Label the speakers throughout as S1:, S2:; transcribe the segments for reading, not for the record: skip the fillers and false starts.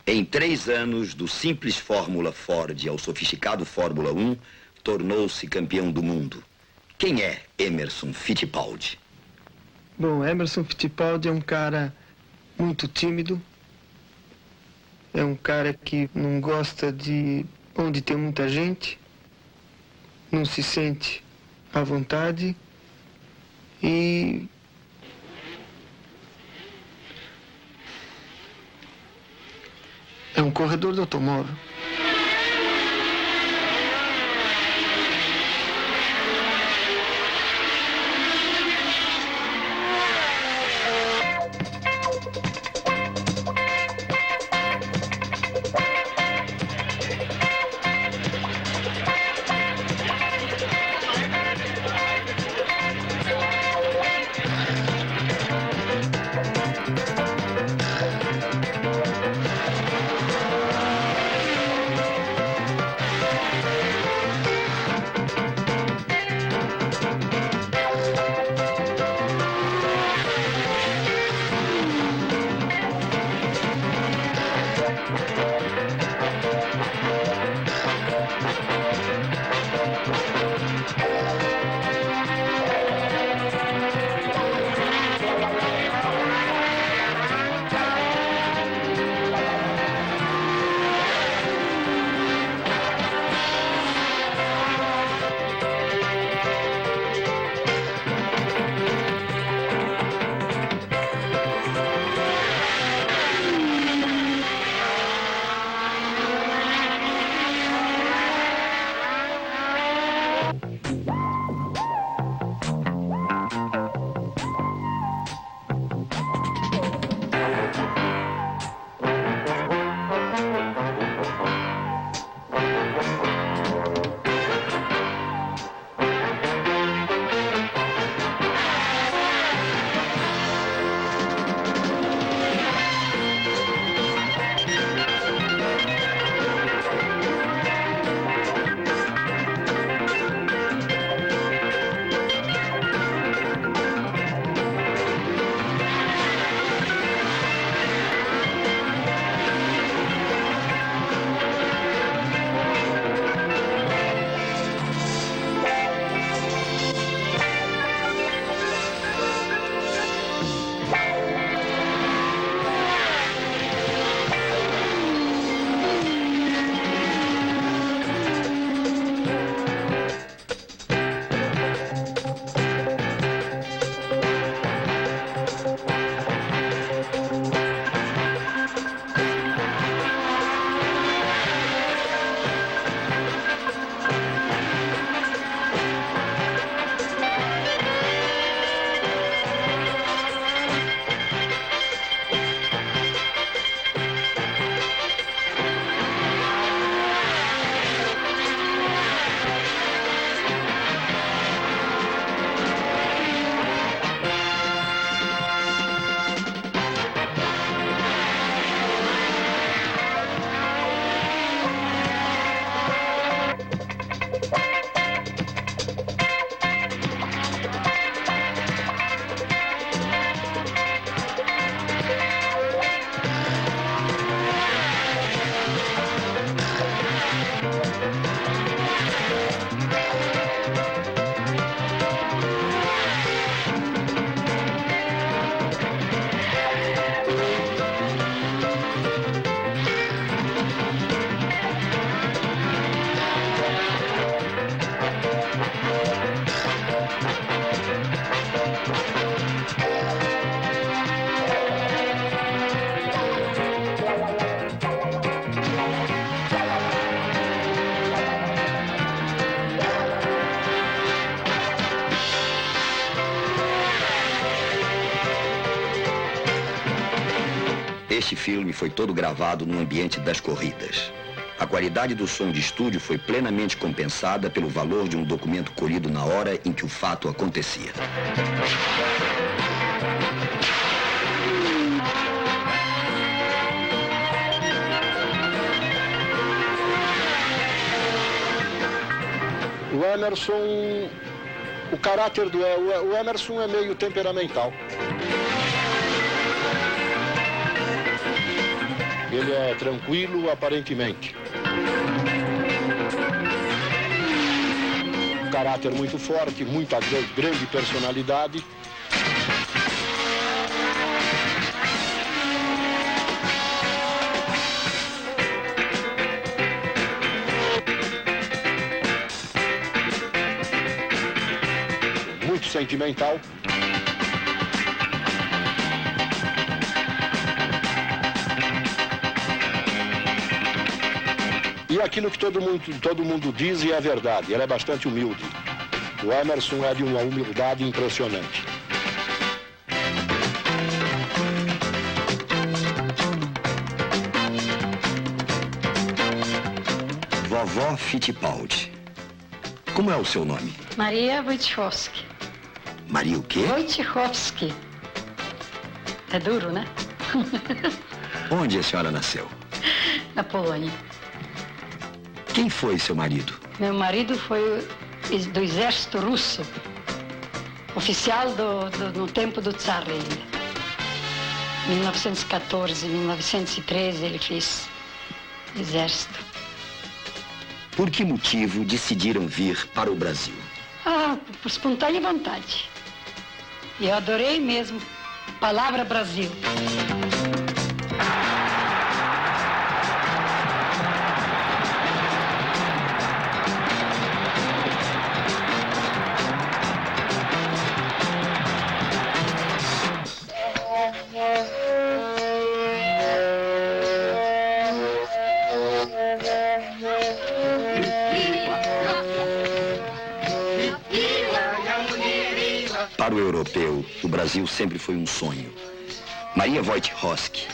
S1: Em 3 anos, do simples Fórmula Ford ao sofisticado Fórmula 1, tornou-se campeão do mundo. Quem é Emerson Fittipaldi?
S2: Bom, Emerson Fittipaldi é um cara muito tímido. É um cara que não gosta de onde tem muita gente. Não se sente à vontade. E é um corredor de automóvel.
S1: Este filme foi todo gravado no ambiente das corridas. A qualidade do som de estúdio foi plenamente compensada pelo valor de um documento colhido na hora em que o fato acontecia.
S3: O Emerson, o caráter do Emerson é meio temperamental. Ele é tranquilo, aparentemente. Caráter muito forte, muita grande personalidade. Muito sentimental. E aquilo que todo mundo diz e é verdade, ele é bastante humilde. O Emerson é de uma humildade impressionante.
S1: Vovó Fittipaldi. Como é o seu nome?
S4: Maria Wojciechowski.
S1: Maria o quê?
S4: Wojciechowski. É duro, né?
S1: Onde a senhora nasceu?
S4: Na Polônia.
S1: Quem foi seu marido?
S4: Meu marido foi do exército russo. Oficial no tempo do Tsar ainda. 1914, 1913 ele fez exército.
S1: Por que motivo decidiram vir para o Brasil?
S4: Por espontânea vontade. E eu adorei mesmo. Palavra Brasil.
S1: Para o europeu, o Brasil sempre foi um sonho. Maria Wojciechowski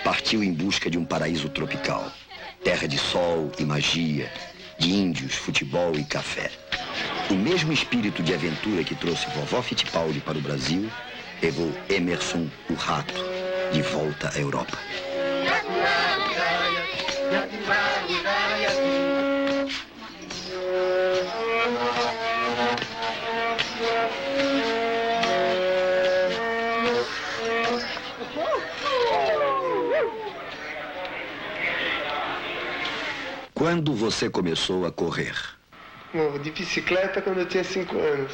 S1: partiu em busca de um paraíso tropical. Terra de sol e magia, de índios, futebol e café. O mesmo espírito de aventura que trouxe vovó Fittipaldi para o Brasil levou Emerson, o rato, de volta à Europa. Quando você começou a correr?
S2: Bom, de bicicleta quando eu tinha 5 anos.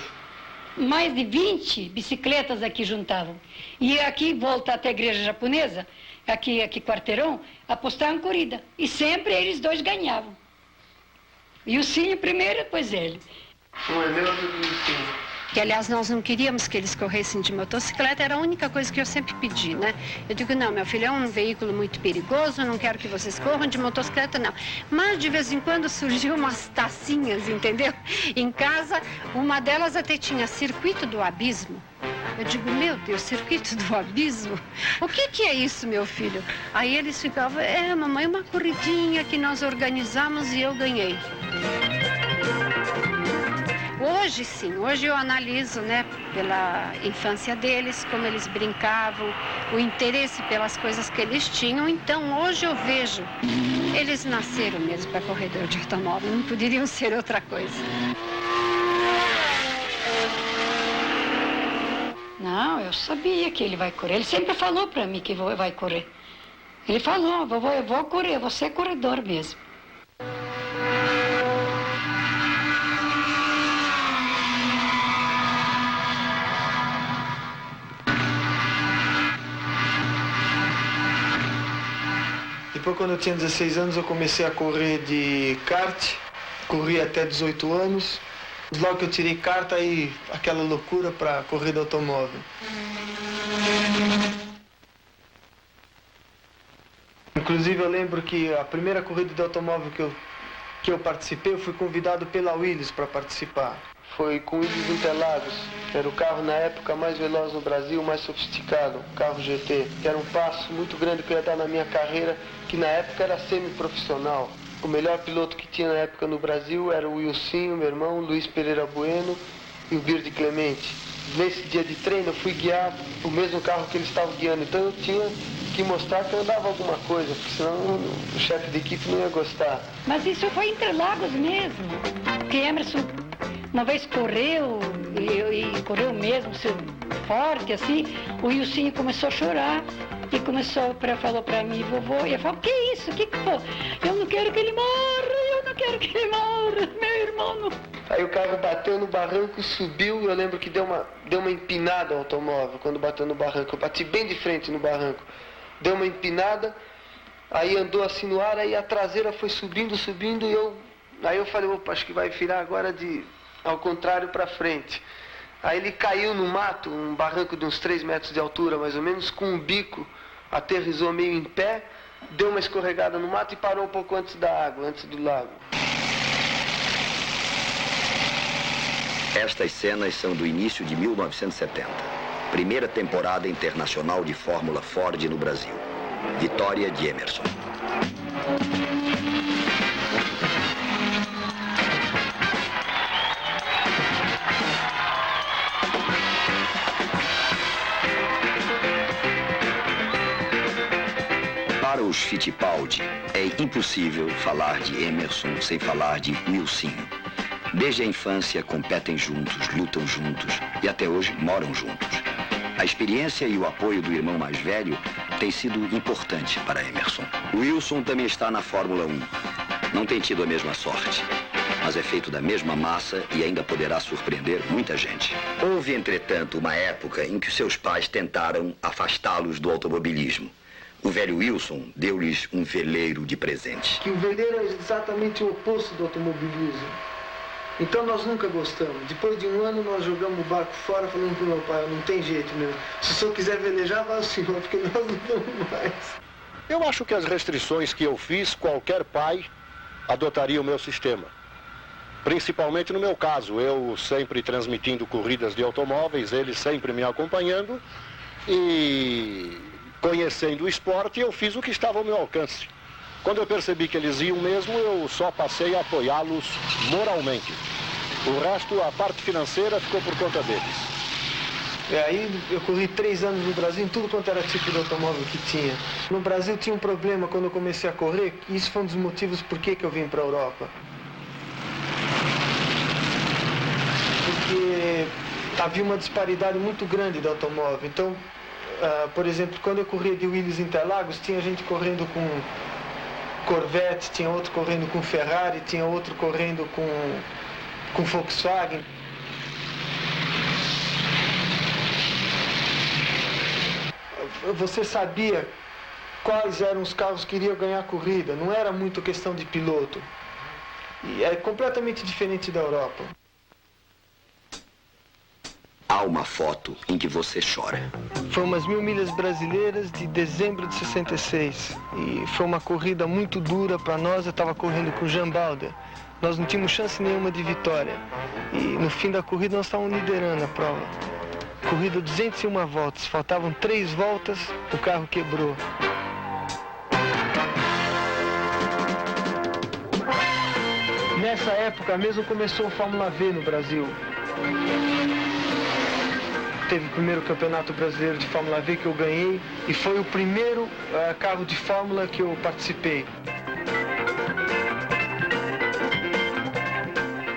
S4: Mais de 20 bicicletas aqui juntavam. E aqui, volta até a igreja japonesa, aqui quarteirão, apostavam corrida. E sempre eles dois ganhavam. E o Cine primeiro, depois ele.
S2: Um é meu, outro do Cine.
S5: Que, aliás, nós não queríamos que eles corressem de motocicleta, era a única coisa que eu sempre pedi, né? Eu digo, não, meu filho, é um veículo muito perigoso, não quero que vocês corram de motocicleta, não. Mas, de vez em quando, surgiu umas tacinhas, entendeu? Em casa, uma delas até tinha Circuito do Abismo. Eu digo, meu Deus, Circuito do Abismo? O que é isso, meu filho? Aí eles ficavam, mamãe, uma corridinha que nós organizamos e eu ganhei. Hoje sim, hoje eu analiso, né, pela infância deles, como eles brincavam, o interesse pelas coisas que eles tinham. Então hoje eu vejo, eles nasceram mesmo para corredor de automóvel, não poderiam ser outra coisa.
S4: Não, eu sabia que ele vai correr. Ele sempre falou para mim que vai correr. Ele falou, vovô, eu vou correr, eu vou ser corredor mesmo.
S2: Depois, quando eu tinha 16 anos, eu comecei a correr de kart. Corri até 18 anos. Logo que eu tirei carta, aí aquela loucura para corrida automóvel. Inclusive, eu lembro que a primeira corrida de automóvel que eu participei, eu fui convidado pela Willys para participar. Foi com o Willys Interlagos, que era o carro na época mais veloz no Brasil, mais sofisticado, o carro GT, que era um passo muito grande que eu ia dar na minha carreira, que na época era semi-profissional. O melhor piloto que tinha na época no Brasil era o Wilsinho, meu irmão, Luiz Pereira Bueno e o Birdi Clemente. Nesse dia de treino eu fui guiar o mesmo carro que eles estavam guiando, então eu tinha que mostrar que eu dava alguma coisa, porque senão o chefe de equipe não ia gostar.
S4: Mas isso foi em Interlagos mesmo, porque Emerson uma vez correu, e correu mesmo, forte assim, o Ilcinho começou a chorar e falou para mim, vovô, e eu falei, que isso, que foi? Eu não quero que ele morra, meu irmão não.
S2: Aí o carro bateu no barranco, subiu, eu lembro que deu uma empinada ao automóvel quando bateu no barranco, eu bati bem de frente no barranco, deu uma empinada, aí andou assim no ar, aí a traseira foi subindo, aí eu falei, opa, acho que vai virar agora ao contrário para frente. Aí ele caiu no mato, um barranco de uns 3 metros de altura, mais ou menos, com um bico, aterrissou meio em pé, deu uma escorregada no mato e parou um pouco antes da água, antes do lago.
S1: Estas cenas são do início de 1970. Primeira temporada internacional de Fórmula Ford no Brasil. Vitória de Emerson. Para os Fittipaldi, é impossível falar de Emerson sem falar de Wilsinho. Desde a infância competem juntos, lutam juntos e até hoje moram juntos. A experiência e o apoio do irmão mais velho tem sido importante para Emerson. O Wilson também está na Fórmula 1. Não tem tido a mesma sorte, mas é feito da mesma massa e ainda poderá surpreender muita gente. Houve, entretanto, uma época em que seus pais tentaram afastá-los do automobilismo. O velho Wilson deu-lhes um veleiro de presente.
S2: Que o veleiro é exatamente o oposto do automobilismo. Então nós nunca gostamos. Depois de um ano nós jogamos o barco fora, falando pro meu pai, não tem jeito mesmo. Se o senhor quiser velejar, vai o senhor, porque nós não vamos mais.
S3: Eu acho que as restrições que eu fiz, qualquer pai adotaria o meu sistema. Principalmente no meu caso, eu sempre transmitindo corridas de automóveis, eles sempre me acompanhando e conhecendo o esporte, eu fiz o que estava ao meu alcance. Quando eu percebi que eles iam mesmo, eu só passei a apoiá-los moralmente. O resto, a parte financeira, ficou por conta deles.
S2: Aí eu corri 3 anos no Brasil, em tudo quanto era tipo de automóvel que tinha. No Brasil tinha um problema quando eu comecei a correr, e isso foi um dos motivos por que eu vim para a Europa. Porque havia uma disparidade muito grande de automóvel. Então, por exemplo, quando eu corria de Willys Interlagos, tinha gente correndo com Corvette, tinha outro correndo com Ferrari, tinha outro correndo com Volkswagen. Você sabia quais eram os carros que iriam ganhar a corrida, não era muito questão de piloto. E é completamente diferente da Europa.
S1: Há uma foto em que você chora.
S2: Foi umas 1000 milhas brasileiras de dezembro de 66. E foi uma corrida muito dura para nós. Eu estava correndo com o Jean Balder. Nós não tínhamos chance nenhuma de vitória. E no fim da corrida nós estávamos liderando a prova. Corrida 201 voltas. Faltavam 3 voltas, o carro quebrou. Nessa época mesmo começou o Fórmula V no Brasil. Teve o primeiro campeonato brasileiro de Fórmula V que eu ganhei e foi o primeiro carro de Fórmula que eu participei.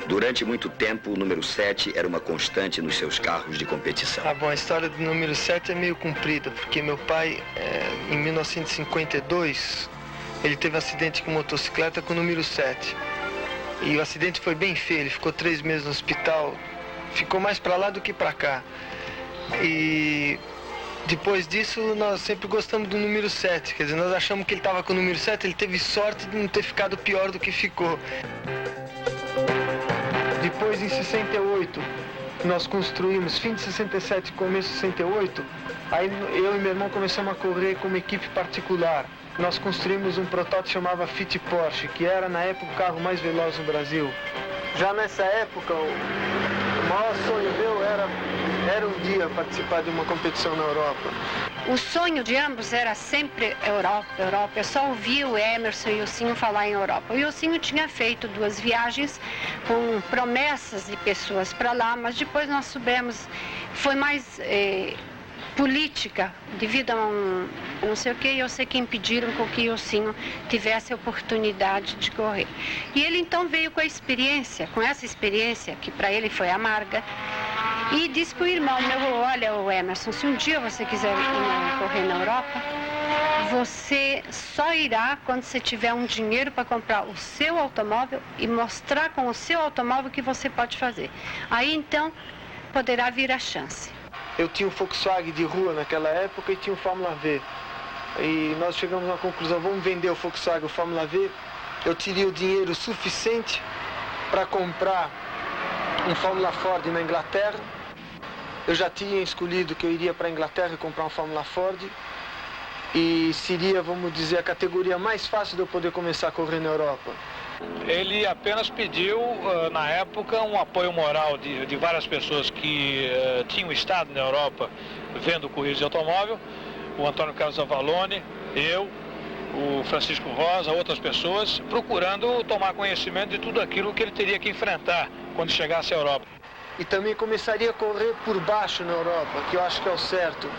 S1: Durante muito tempo, o número 7 era uma constante nos seus carros de competição.
S2: Bom, a história do número 7 é meio comprida, porque meu pai, em 1952, ele teve um acidente com motocicleta com o número 7. E o acidente foi bem feio, ele ficou 3 meses no hospital, ficou mais para lá do que para cá. E depois disso nós sempre gostamos do número 7, quer dizer, nós achamos que ele estava com o número 7, ele teve sorte de não ter ficado pior do que ficou. Depois em 68, nós construímos, fim de 67, começo de 68, aí eu e meu irmão começamos a correr com uma equipe particular. Nós construímos um protótipo que chamava Fit Porsche, que era na época o carro mais veloz no Brasil. Já nessa época, o maior sonho meu era um dia participar de uma competição na Europa.
S5: O sonho de ambos era sempre Europa. Eu só ouvia o Emerson e o Ilcinho falar em Europa. O Ilcinho tinha feito 2 viagens com promessas de pessoas para lá, mas depois nós soubemos, foi mais política, devido a não sei o que, eu sei que impediram com que o Ilcinho tivesse a oportunidade de correr. E ele então veio com essa experiência, que para ele foi amarga, E disse para o irmão meu, olha, o Emerson, se um dia você quiser correr na Europa, você só irá quando você tiver um dinheiro para comprar o seu automóvel e mostrar com o seu automóvel o que você pode fazer. Aí então poderá vir a chance.
S2: Eu tinha um Volkswagen de rua naquela época e tinha um Fórmula V. E nós chegamos à conclusão, vamos vender o Volkswagen, o Fórmula V. Eu teria o dinheiro suficiente para comprar um Fórmula Ford na Inglaterra. Eu já tinha escolhido que eu iria para a Inglaterra comprar um Fórmula Ford. E seria, vamos dizer, a categoria mais fácil de eu poder começar a correr na Europa.
S6: Ele apenas pediu, na época, um apoio moral de várias pessoas que tinham estado na Europa vendo corridas de automóvel. O Antônio Carlos Avalone, eu, o Francisco Rosa, outras pessoas, procurando tomar conhecimento de tudo aquilo que ele teria que enfrentar quando chegasse à Europa.
S2: E também começaria a correr por baixo na Europa, que eu acho que é o certo.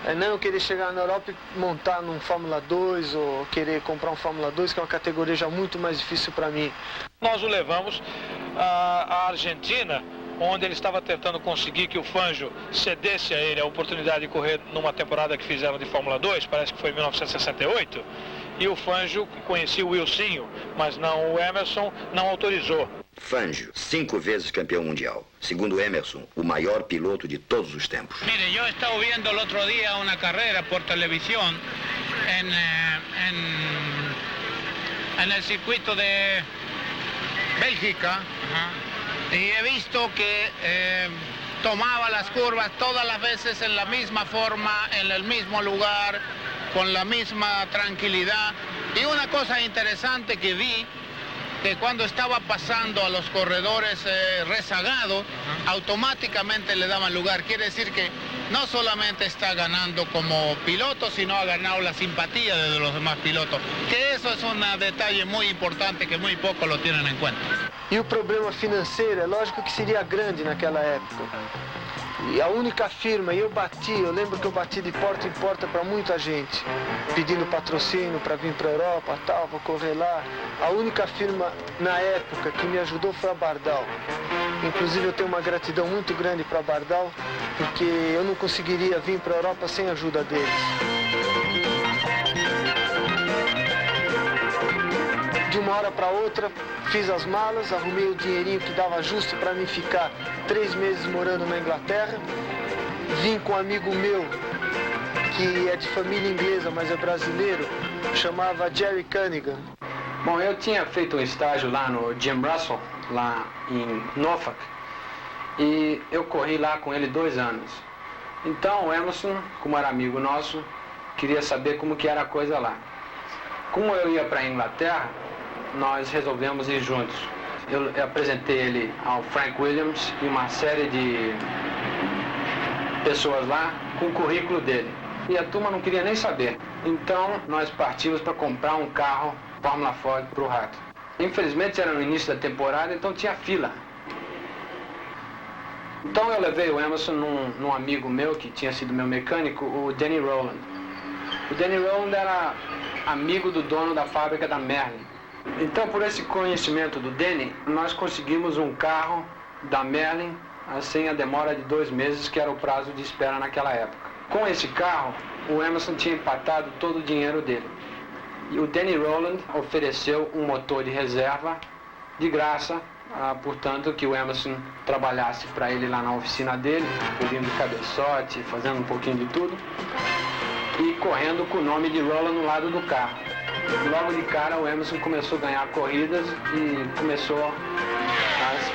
S2: É não querer chegar na Europa e montar num Fórmula 2 ou querer comprar um Fórmula 2, que é uma categoria já muito mais difícil para mim.
S6: Nós o levamos à Argentina, onde ele estava tentando conseguir que o Fangio cedesse a ele a oportunidade de correr numa temporada que fizeram de Fórmula 2, parece que foi em 1968, e o Fangio conhecia o Wilsinho, mas não o Emerson, não autorizou.
S1: Fangio, 5 vezes campeão mundial. Segundo Emerson, o maior piloto de todos os tempos.
S7: Mire, yo he estado viendo el otro día una carrera por televisión en el circuito de Bélgica, y he visto que tomaba las curvas todas las veces en la misma forma, en el mismo lugar, con la misma tranquilidad. Y una cosa interesante que vi, que cuando estaba pasando a los corredores rezagados, automáticamente le daban lugar. Quiere decir que no solamente está ganando como piloto, sino ha ganado la simpatía de los demás pilotos. Que eso es un detalle muy importante que muy pocos lo tienen en cuenta.
S2: E o problema financeiro, é lógico que seria grande naquela época. E a única firma, eu lembro que eu bati de porta em porta para muita gente, pedindo patrocínio para vir para a Europa, tal, vou correr lá. A única firma na época que me ajudou foi a Bardal. Inclusive eu tenho uma gratidão muito grande para a Bardal, porque eu não conseguiria vir para a Europa sem a ajuda deles. De uma hora para outra, fiz as malas, arrumei o dinheirinho que dava justo para mim ficar 3 meses morando na Inglaterra. Vim com um amigo meu, que é de família inglesa, mas é brasileiro, chamava Jerry Cunningham.
S8: Bom, eu tinha feito um estágio lá no Jim Russell, lá em Norfolk, e eu corri lá com ele 2 anos. Então o Emerson, como era amigo nosso, queria saber como que era a coisa lá. Como eu ia para a Inglaterra, nós resolvemos ir juntos. Eu apresentei ele ao Frank Williams e uma série de pessoas lá com o currículo dele. E a turma não queria nem saber. Então nós partimos para comprar um carro Fórmula Ford para o Rato. Infelizmente era no início da temporada, então tinha fila. Então eu levei o Emerson num amigo meu que tinha sido meu mecânico, o Danny Rowland. O Danny Rowland era amigo do dono da fábrica da Merlin. Então, por esse conhecimento do Danny, nós conseguimos um carro da Merlin, sem a demora de 2 meses, que era o prazo de espera naquela época. Com esse carro, o Emerson tinha empatado todo o dinheiro dele. E o Danny Rowland ofereceu um motor de reserva de graça, portanto, que o Emerson trabalhasse para ele lá na oficina dele, pedindo cabeçote, fazendo um pouquinho de tudo, e correndo com o nome de Rowland no lado do carro. Logo de cara o Emerson começou a ganhar corridas e começou a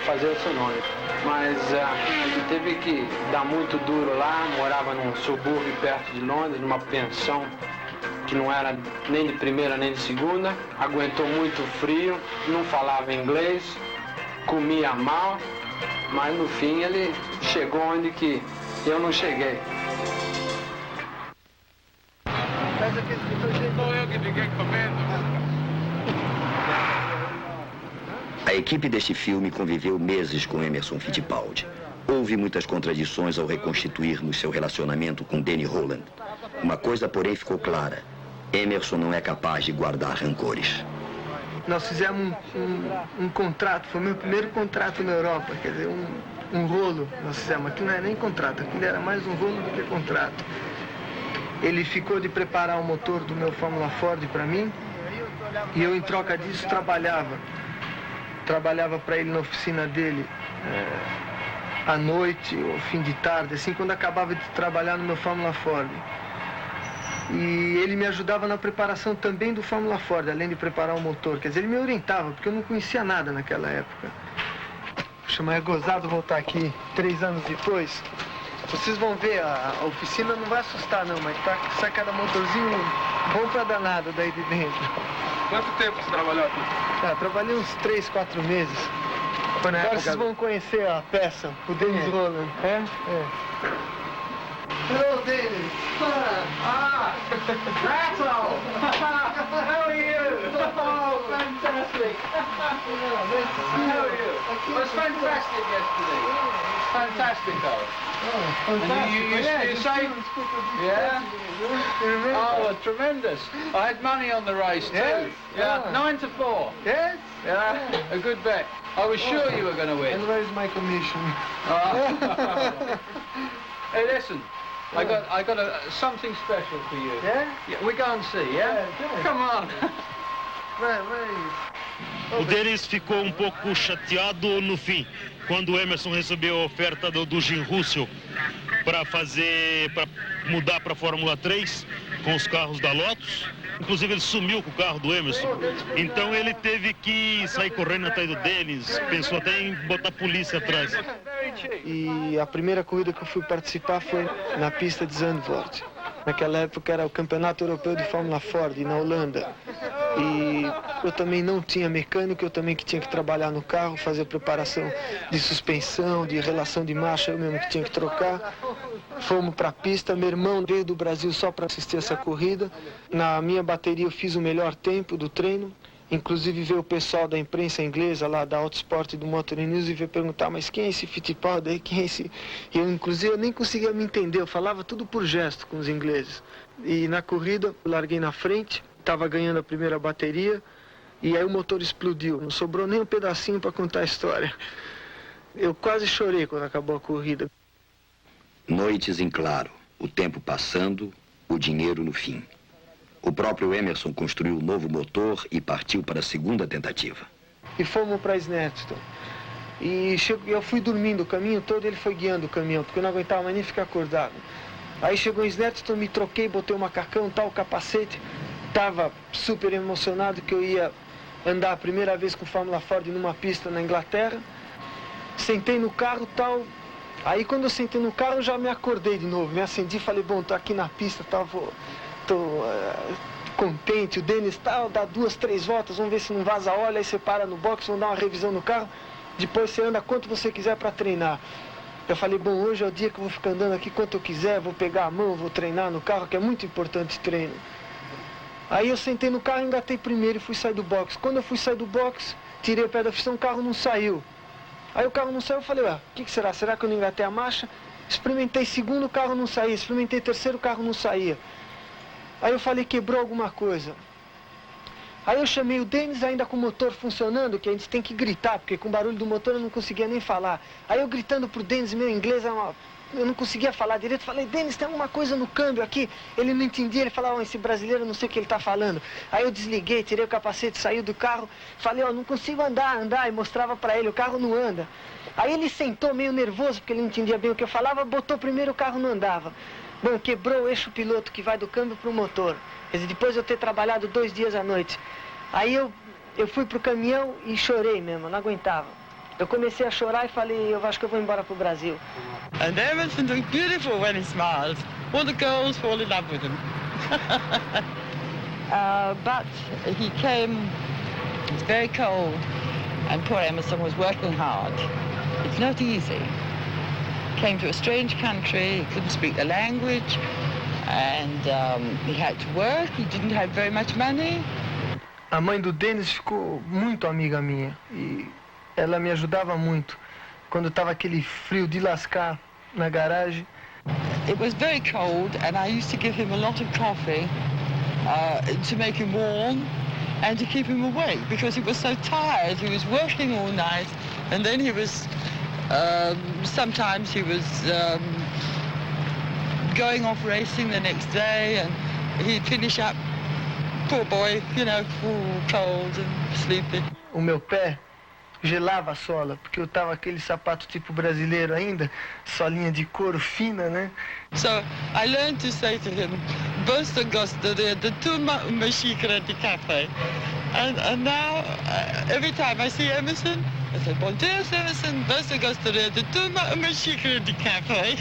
S8: fazer o seu nome. Mas ele teve que dar muito duro lá, morava num subúrbio perto de Londres, numa pensão que não era nem de primeira nem de segunda, aguentou muito frio, não falava inglês, comia mal, mas no fim ele chegou onde que eu não cheguei.
S1: A equipe deste filme conviveu meses com Emerson Fittipaldi. Houve muitas contradições ao reconstituirmos seu relacionamento com Danny Rowland. Uma coisa, porém, ficou clara. Emerson não é capaz de guardar rancores.
S2: Nós fizemos um contrato, foi o meu primeiro contrato na Europa, quer dizer, um rolo, nós fizemos. Aquilo não era nem contrato, aquilo era mais um rolo do que contrato. Ele ficou de preparar o motor do meu Fórmula Ford para mim e eu, em troca disso, trabalhava para ele na oficina dele à noite ou fim de tarde, assim, quando acabava de trabalhar no meu Fórmula Ford. E ele me ajudava na preparação também do Fórmula Ford, além de preparar o motor. Quer dizer, ele me orientava, porque eu não conhecia nada naquela época. Puxa, mas é gozado voltar aqui 3 anos depois. Vocês vão ver, a oficina não vai assustar não, mas sai cada motorzinho bom pra danado daí de dentro.
S9: Quanto tempo você trabalhou aqui?
S2: Trabalhei uns 3, 4 meses. Agora vocês vão conhecer a peça, o Dennis Roland. É? Hello, Dennis.
S7: Rattle! How are you? Oh, fantastic! How are you? It was fantastic yesterday. Fantastic, though. You say? Yeah? Oh, tremendous. I had money on the race, too.
S2: Yes?
S7: Yeah, 9-4.
S2: Yes?
S7: Yeah, a good bet. I was sure you were going to win.
S2: And where's my commission?
S7: Hey, listen. I got something special for you.
S2: Yeah?
S7: We go and see, yeah? Come on.
S10: O Dennis ficou um pouco chateado no fim, quando o Emerson recebeu a oferta do Jim Russell para mudar para a Fórmula 3 com os carros da Lotus. Inclusive ele sumiu com o carro do Emerson. Então ele teve que sair correndo atrás do Dennis, pensou até em botar a polícia atrás.
S2: E a primeira corrida que eu fui participar foi na pista de Zandvoort. Naquela época era o Campeonato Europeu de Fórmula Ford, na Holanda. E eu também não tinha mecânico, eu também que tinha que trabalhar no carro, fazer preparação de suspensão, de relação de marcha, eu mesmo que tinha que trocar. Fomos para a pista, meu irmão veio do Brasil só para assistir essa corrida. Na minha bateria eu fiz o melhor tempo do treino. Inclusive veio o pessoal da imprensa inglesa lá da Autosport e do Motor News e veio perguntar, mas quem é esse Fittipaldi? Quem é esse? E eu, inclusive, eu nem conseguia me entender, eu falava tudo por gesto com os ingleses. E na corrida, eu larguei na frente, estava ganhando a primeira bateria e aí o motor explodiu, não sobrou nem um pedacinho para contar a história. Eu quase chorei quando acabou a corrida.
S1: Noites em claro, o tempo passando, o dinheiro no fim. O próprio Emerson construiu um novo motor e partiu para a segunda tentativa.
S2: E fomos para Snetterton. E eu fui dormindo o caminho todo, ele foi guiando o caminhão, porque eu não aguentava mais nem ficar acordado. Aí chegou em Snetterton, me troquei, botei o macacão, tal, o capacete. Estava super emocionado que eu ia andar a primeira vez com Fórmula Ford numa pista na Inglaterra. Sentei no carro, tal. Aí quando eu sentei no carro, eu já me acordei de novo. Me acendi e falei, bom, tô aqui na pista, tal, tô contente, o Dennis tal, dá 2, 3 voltas, vamos ver se não vaza óleo, aí você para no box, vamos dar uma revisão no carro, depois você anda quanto você quiser para treinar. Eu falei, bom, hoje é o dia que eu vou ficar andando aqui quanto eu quiser, vou pegar a mão, vou treinar no carro, que é muito importante treino. Aí eu sentei no carro, engatei primeiro e fui sair do box. Quando eu fui sair do box, tirei o pé da frição, o carro não saiu. Aí o carro não saiu, eu falei, o que será? Será que eu não engatei a marcha? Experimentei segundo, o carro não saía, experimentei terceiro, o carro não saía. Aí eu falei, quebrou alguma coisa. Aí eu chamei o Dennis ainda com o motor funcionando, que a gente tem que gritar, porque com o barulho do motor eu não conseguia nem falar. Aí eu gritando pro Dennis, meu inglês eu não conseguia falar direito, falei, Dennis, tem alguma coisa no câmbio aqui. Ele não entendia, ele falava, esse brasileiro não sei o que ele tá falando. Aí eu desliguei, tirei o capacete, saí do carro, falei, não consigo andar, e mostrava pra ele, o carro não anda. Aí ele sentou meio nervoso, porque ele não entendia bem o que eu falava, botou primeiro, o carro não andava. Bom, quebrou o eixo piloto que vai do câmbio pro motor. Quer dizer, depois de eu ter trabalhado 2 dias à noite. Aí eu fui pro caminhão e chorei mesmo, não aguentava. Eu comecei a chorar e falei, eu acho que eu vou embora pro Brasil.
S11: And Emerson looks beautiful when he smiles. All the girls fall in love with him. But he came, it's very cold, and poor Emerson was working hard. It's not easy. Came to a strange country, he couldn't speak the language, and he had to work, he didn't have very much money.
S2: A mãe do Dennis ficou muito amiga minha e ela me ajudava muito. Quando estava aquele frio de lascar na garagem.
S11: It was very cold and I used to give him a lot of coffee to make him warm and to keep him awake because he was so tired. He was working all night and then he was Sometimes he was going off racing the next day, and he'd finish up, poor boy, you know, cold and sleepy.
S2: O meu pé gelava a sola, porque eu tava aquele sapato tipo brasileiro ainda, solinha de couro fina, né?
S11: So I learned to say to him, "Você gosta de tomar uma xícara de café?" And now, every time I see Emerson, I say, "Bom dia, Emerson, você gostaria de tomar uma xícara de café?"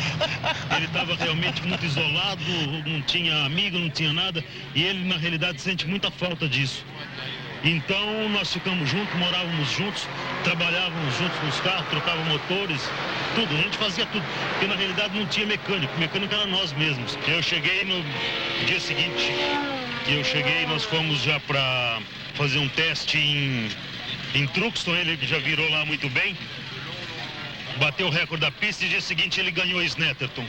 S10: Ele estava realmente muito isolado, não tinha amigo, não tinha nada, e ele, na realidade, sente muita falta disso. Então, nós ficamos juntos, morávamos juntos, trabalhávamos juntos nos carros, trocávamos motores, tudo. A gente fazia tudo, porque, na realidade, não tinha mecânico. O mecânico era nós mesmos. Eu cheguei no dia seguinte, nós fomos já para fazer um teste em Truxton, ele já virou lá muito bem, bateu o recorde da pista e no dia seguinte ele ganhou em Snetterton.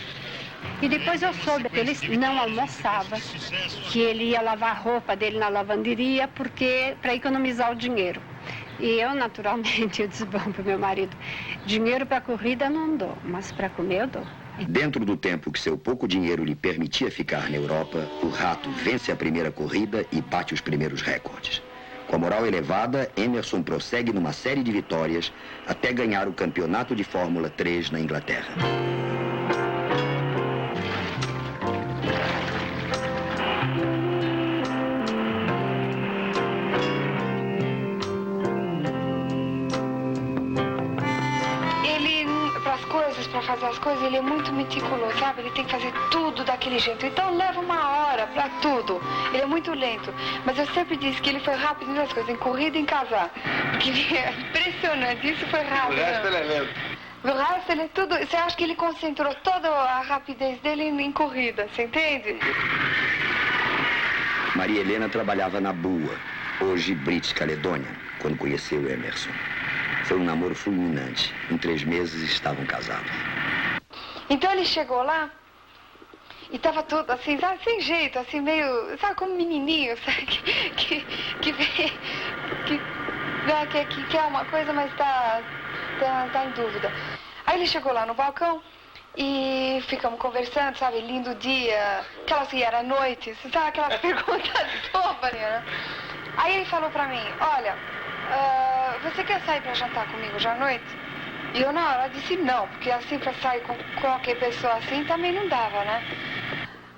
S5: E depois eu soube que ele não almoçava, que ele ia lavar a roupa dele na lavanderia para economizar o dinheiro. E eu, naturalmente, eu disse, bom, para o meu marido, dinheiro para corrida não dou, mas para comer eu dou.
S1: Dentro do tempo que seu pouco dinheiro lhe permitia ficar na Europa, o Rato vence a primeira corrida e bate os primeiros recordes. Com a moral elevada, Emerson prossegue numa série de vitórias até ganhar o campeonato de Fórmula 3 na Inglaterra.
S12: Para fazer as coisas, ele é muito meticuloso, sabe? Ele tem que fazer tudo daquele jeito. Então leva uma hora para tudo. Ele é muito lento. Mas eu sempre disse que ele foi rápido nas coisas, em corrida e em casar. Porque é impressionante, isso foi rápido.
S9: O resto ele é lento.
S12: O resto ele é tudo. Você acha que ele concentrou toda a rapidez dele em corrida, você entende?
S1: Maria Helena trabalhava na BUA, hoje British Caledônia, quando conheceu Emerson. Foi um namoro fulminante. Em 3 meses estavam casados.
S12: Então ele chegou lá e tava todo assim, sabe, sem jeito, assim, meio, sabe, como menininho, sabe, que quer uma coisa, mas tá em dúvida. Aí ele chegou lá no balcão e ficamos conversando, sabe, lindo dia, era noite, sabe, aquelas perguntas bobas, né? Aí ele falou pra mim, olha, você quer sair pra jantar comigo hoje à noite? E eu na hora disse não, porque assim pra sair com qualquer pessoa assim também não dava, né?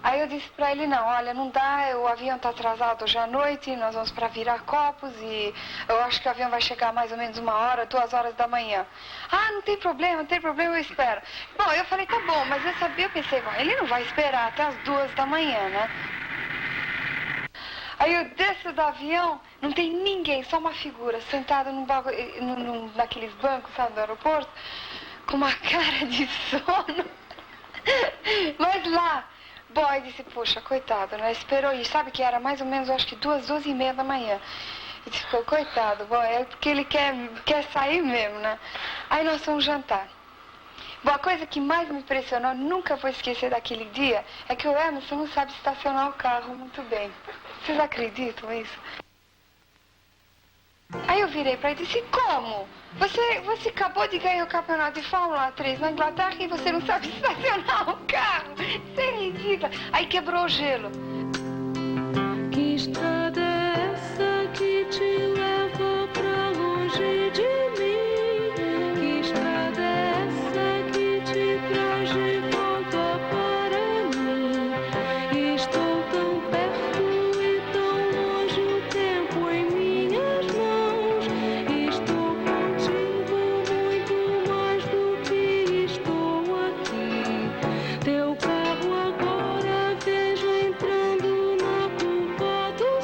S12: Aí eu disse pra ele, não, olha, não dá, o avião tá atrasado hoje à noite, nós vamos pra Viracopos e eu acho que o avião vai chegar mais ou menos 1 hora, 2 horas da manhã. Ah, não tem problema, eu espero. Bom, eu falei, tá bom, mas eu pensei, bom, ele não vai esperar até as 2 da manhã, né? Aí eu desço do avião, não tem ninguém, só uma figura sentada naqueles bancos, sabe, do aeroporto, com uma cara de sono. Mas lá, boy, disse, poxa, coitado, né? Esperou isso, sabe que era mais ou menos, eu acho que 2h30 da manhã. E disse, coitado, boy, é porque ele quer sair mesmo, né? Aí nós fomos jantar. Bom, a coisa que mais me impressionou, nunca vou esquecer daquele dia, é que o Emerson não sabe estacionar o carro muito bem. Vocês acreditam nisso? Aí eu virei pra ele e disse, como? Você acabou de ganhar o campeonato de Fórmula 3 na Inglaterra e você não sabe estacionar o carro? Isso é ridículo. Aí quebrou o gelo.
S13: Que estrada é essa que te leva pra longe de mim? Que estrada é essa que te traz de volta para mim? Estou tão perto e tão longe, o tempo em minhas mãos. Estou contigo muito mais do que estou aqui. Teu carro agora vejo entrando na curva do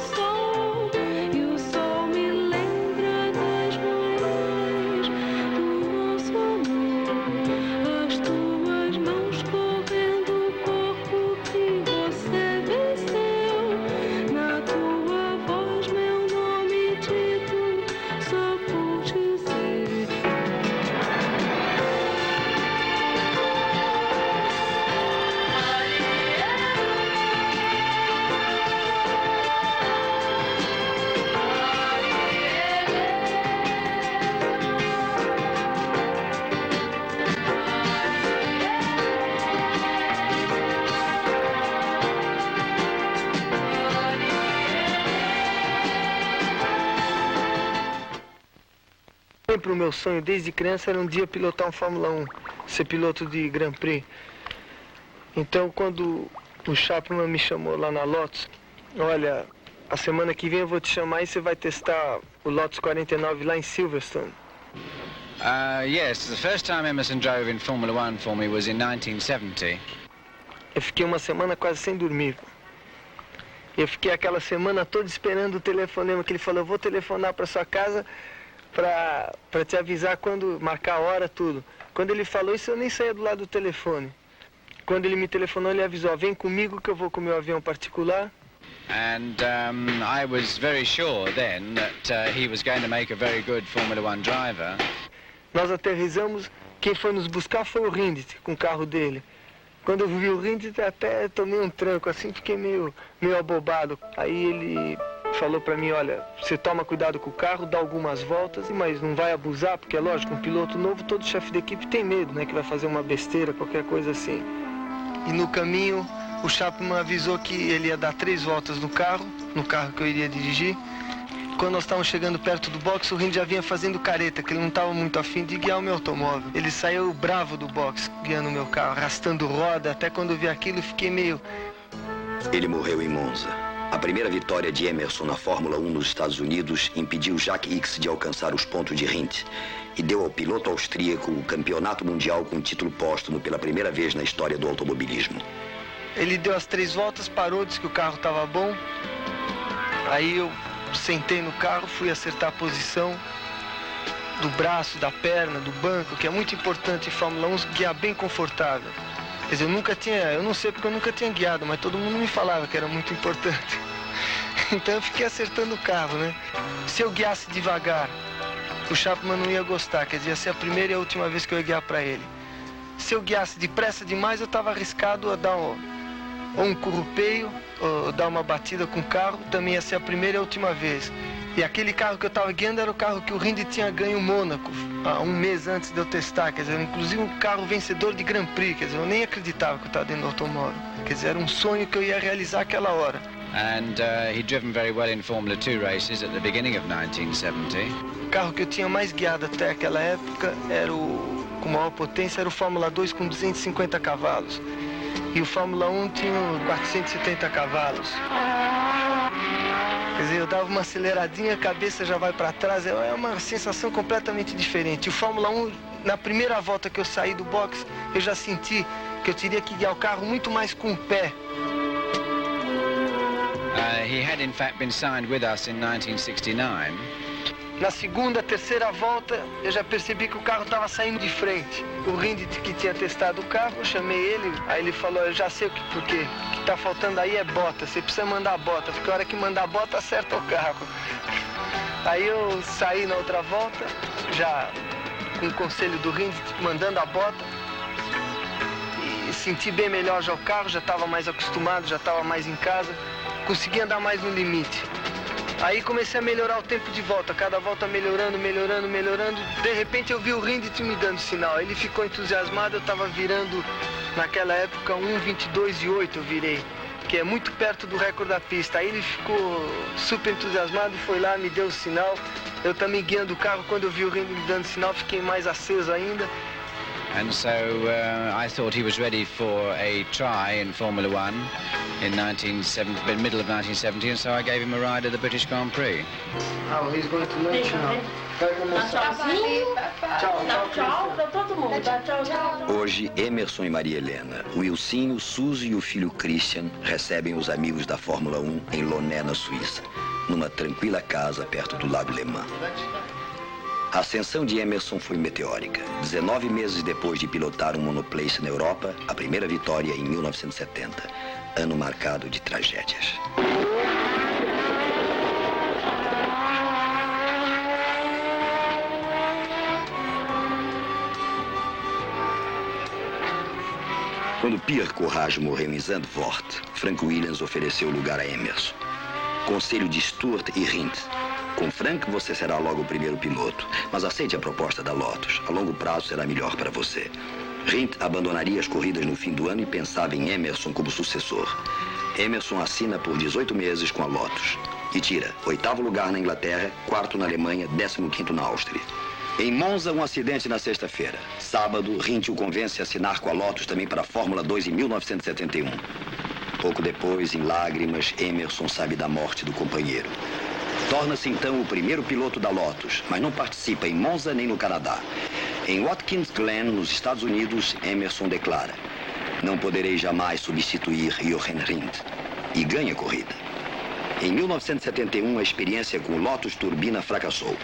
S2: sempre o meu sonho, desde criança, era um dia pilotar um Fórmula 1, ser piloto de Grand Prix. Então, quando o Chapman me chamou lá na Lotus, olha, a semana que vem eu vou te chamar e você vai testar o Lotus 49 lá em Silverstone.
S14: Yes, the first time Emerson drove in Formula 1 for me was in 1970.
S2: Eu fiquei uma semana quase sem dormir. Eu fiquei aquela semana toda esperando o telefonema que ele falou, eu vou telefonar para sua casa para te avisar quando marcar a hora, tudo. Quando ele falou isso, eu nem saía do lado do telefone. Quando ele me telefonou, ele avisou, vem comigo que eu vou com o meu avião particular.
S14: And I was very sure then that he was going to make a very good Formula 1 driver.
S2: Nós aterrissamos, quem foi nos buscar foi o Rindt, com o carro dele. Quando eu vi o Rindt, até tomei um tranco, assim, fiquei meio abobado. Aí ele falou pra mim, olha, você toma cuidado com o carro, dá algumas voltas, mas não vai abusar, porque é lógico, um piloto novo, todo chefe de equipe tem medo, né, que vai fazer uma besteira, qualquer coisa assim. E no caminho, o Chapman avisou que ele ia dar 3 voltas no carro que eu iria dirigir. Quando nós estávamos chegando perto do box, o Rindt já vinha fazendo careta, que ele não estava muito afim de guiar o meu automóvel. Ele saiu bravo do box, guiando o meu carro, arrastando roda, até quando eu vi aquilo, fiquei meio...
S1: Ele morreu em Monza. A primeira vitória de Emerson na Fórmula 1 nos Estados Unidos impediu Jack Ickx de alcançar os pontos de Rindt e deu ao piloto austríaco o campeonato mundial com título póstumo pela primeira vez na história do automobilismo.
S2: Ele deu as 3 voltas, parou, disse que o carro estava bom. Aí eu sentei no carro, fui acertar a posição do braço, da perna, do banco, que é muito importante em Fórmula 1, guiar bem confortável. Quer dizer, eu não sei porque eu nunca tinha guiado, mas todo mundo me falava que era muito importante. Então eu fiquei acertando o carro, né? Se eu guiasse devagar, o Chapman não ia gostar, quer dizer, ia ser a primeira e a última vez que eu ia guiar para ele. Se eu guiasse depressa demais, eu estava arriscado a dar um currupeio, ou dar uma batida com o carro, também ia ser a primeira e a última vez. E aquele carro que eu estava guiando era o carro que o Rindt tinha ganho em Mônaco, há um mês antes de eu testar, quer dizer, inclusive um carro vencedor de Grand Prix, quer dizer, eu nem acreditava que eu estava dentro do automóvel. Quer dizer, era um sonho que eu ia realizar aquela hora.
S14: And he'd driven very well in Formula 2 races at the beginning of 1970.
S2: O carro que eu tinha mais guiado até aquela época era com maior potência, era o Fórmula 2 com 250 cavalos. E o Fórmula 1 tinha 470 cavalos. Quer dizer, eu dava uma aceleradinha, a cabeça já vai para trás, é uma sensação completamente diferente. O Fórmula 1, na primeira volta que eu saí do box, eu já senti que eu teria que guiar o carro muito mais com o pé.
S14: He had in fact been signed with us in 1969.
S2: Na segunda, terceira volta, eu já percebi que o carro estava saindo de frente. O Rindt, que tinha testado o carro, eu chamei ele, aí ele falou, eu já sei o que está faltando aí é bota, você precisa mandar a bota, porque a hora que mandar a bota, acerta o carro. Aí eu saí na outra volta, já com o conselho do Rindt, mandando a bota, e senti bem melhor já o carro, já estava mais acostumado, já estava mais em casa, consegui andar mais no limite. Aí comecei a melhorar o tempo de volta, cada volta melhorando. De repente eu vi o Rindt me dando sinal. Ele ficou entusiasmado, eu estava virando, naquela época, 1:22:8 eu virei, que é muito perto do recorde da pista. Aí ele ficou super entusiasmado e foi lá, me deu o sinal. Eu também guiando o carro, quando eu vi o Rindt me dando sinal, fiquei mais aceso ainda.
S14: And so I thought he was ready for a try in Formula 1 in the middle of 1970, and so I gave him a ride at the British Grand Prix.
S2: Oh, he's going to lunch now.
S1: Hoje, Emerson e Maria Helena, o Wilson, o Suzy e o filho Christian recebem os amigos da Fórmula 1 em Launay, na Suíça, numa tranquila casa perto do Lago Le Mans. A ascensão de Emerson foi meteórica. 19 meses depois de pilotar um monoplace na Europa, a primeira vitória em 1970, ano marcado de tragédias. Quando Pierre Courage morreu em Zandvoort, Frank Williams ofereceu lugar a Emerson. Conselho de Stewart e Rindt. Com Frank, você será logo o primeiro piloto, mas aceite a proposta da Lotus. A longo prazo será melhor para você. Rindt abandonaria as corridas no fim do ano e pensava em Emerson como sucessor. Emerson assina por 18 meses com a Lotus e tira 8º lugar na Inglaterra, 4º na Alemanha, 15º na Áustria. Em Monza, um acidente na sexta-feira. Sábado, Rindt o convence a assinar com a Lotus também para a Fórmula 2 em 1971. Pouco depois, em lágrimas, Emerson sabe da morte do companheiro. Torna-se então o primeiro piloto da Lotus, mas não participa em Monza nem no Canadá. Em Watkins Glen, nos Estados Unidos, Emerson declara: "Não poderei jamais substituir Jochen Rindt." E ganha a corrida. Em 1971, a experiência com o Lotus Turbina fracassou.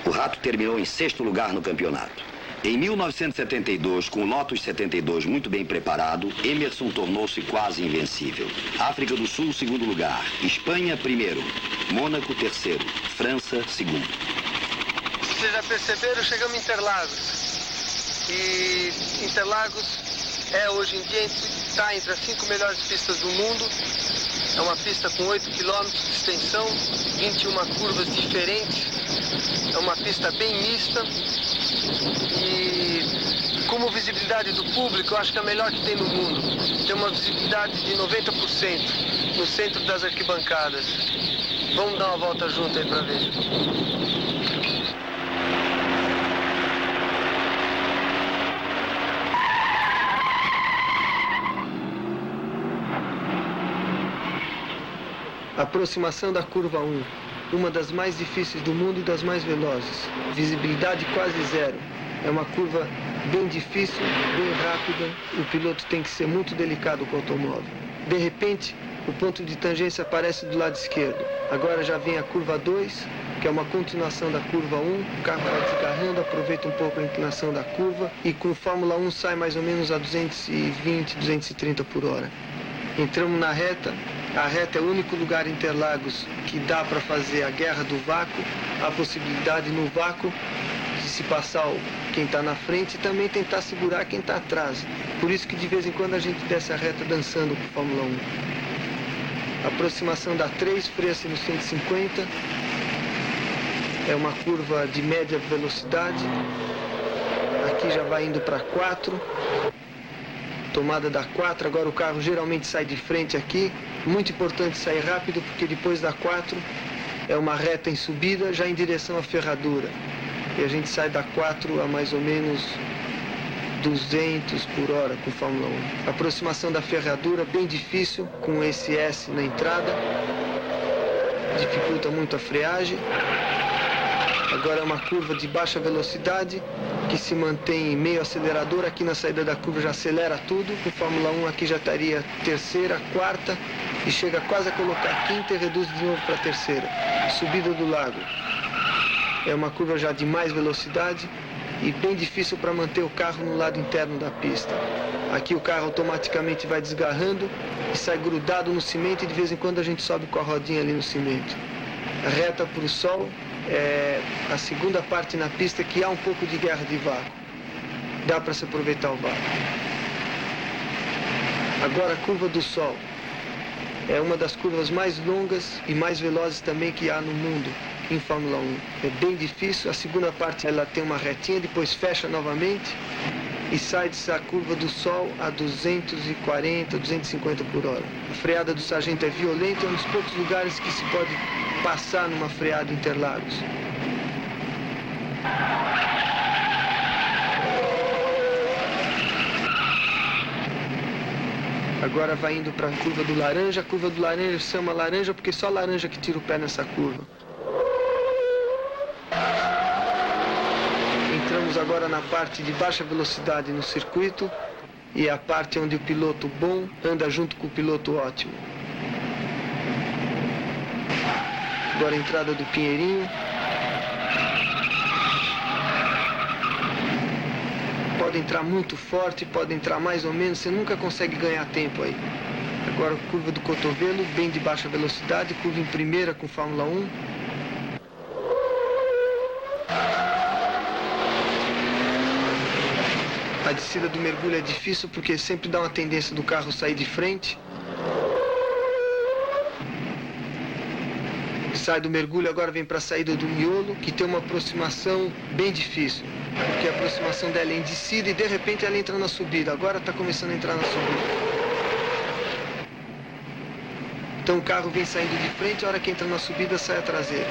S1: O Rato terminou em 6º lugar no campeonato. Em 1972, com o Lotus 72 muito bem preparado, Emerson tornou-se quase invencível. África do Sul, 2º lugar. Espanha, 1º. Mônaco, 3º. França, 2º.
S2: Vocês já perceberam, chegamos em Interlagos. E Interlagos hoje em dia, está entre as 5 melhores pistas do mundo. É uma pista com 8 quilômetros de extensão, 21 curvas diferentes. É uma pista bem mista. E como visibilidade do público, eu acho que é a melhor que tem no mundo. Tem uma visibilidade de 90% no centro das arquibancadas. Vamos dar uma volta junto aí para ver. Aproximação da curva 1, uma das mais difíceis do mundo e das mais velozes. Visibilidade quase zero. É uma curva bem difícil, bem rápida. O piloto tem que ser muito delicado com o automóvel. De repente, o ponto de tangência aparece do lado esquerdo. Agora já vem a curva 2, que é uma continuação da curva 1. O carro vai desgarrando, aproveita um pouco a inclinação da curva e com Fórmula 1 sai mais ou menos a 220, 230 por hora. Entramos na reta. A reta é o único lugar em Interlagos que dá para fazer a guerra do vácuo, a possibilidade no vácuo de se passar quem está na frente e também tentar segurar quem está atrás. Por isso que de vez em quando a gente desce a reta dançando com Fórmula 1. Aproximação da 3, freia-se no 150. É uma curva de média velocidade. Aqui já vai indo para 4. Tomada da 4, agora o carro geralmente sai de frente aqui. Muito importante sair rápido, porque depois da 4 é uma reta em subida, já em direção à ferradura. E a gente sai da 4 a mais ou menos 200 por hora com Fórmula 1. Aproximação da ferradura, bem difícil, com esse S na entrada. Dificulta muito a freagem. Agora é uma curva de baixa velocidade, que se mantém meio acelerador. Aqui na saída da curva já acelera tudo. Com Fórmula 1 aqui já estaria 3ª, 4ª e chega quase a colocar 5ª e reduz de novo para 3ª. Subida do lago. É uma curva já de mais velocidade e bem difícil para manter o carro no lado interno da pista. Aqui o carro automaticamente vai desgarrando e sai grudado no cimento e de vez em quando a gente sobe com a rodinha ali no cimento. Reta para o sol. É a segunda parte na pista que há um pouco de guerra de vácuo. Dá para se aproveitar o vácuo. Agora a curva do sol. É uma das curvas mais longas e mais velozes também que há no mundo em Fórmula 1. É bem difícil. A segunda parte ela tem uma retinha, depois fecha novamente e sai dessa curva do sol a 240, 250 por hora. A freada do sargento é violenta, é um dos poucos lugares que se pode passar numa freada em Interlagos. Agora vai indo para a curva do laranja. A curva do laranja se chama laranja porque só laranja que tira o pé nessa curva. Entramos agora na parte de baixa velocidade no circuito e é a parte onde o piloto bom anda junto com o piloto ótimo. Agora a entrada do Pinheirinho. Pode entrar muito forte, pode entrar mais ou menos, você nunca consegue ganhar tempo aí. Agora curva do cotovelo, bem de baixa velocidade, curva em primeira com Fórmula 1. A descida do mergulho é difícil porque sempre dá uma tendência do carro sair de frente. Sai do mergulho, agora vem para a saída do miolo, que tem uma aproximação bem difícil. Porque a aproximação dela é em descida e de repente ela entra na subida. Agora está começando a entrar na subida. Então o carro vem saindo de frente, a hora que entra na subida sai a traseira.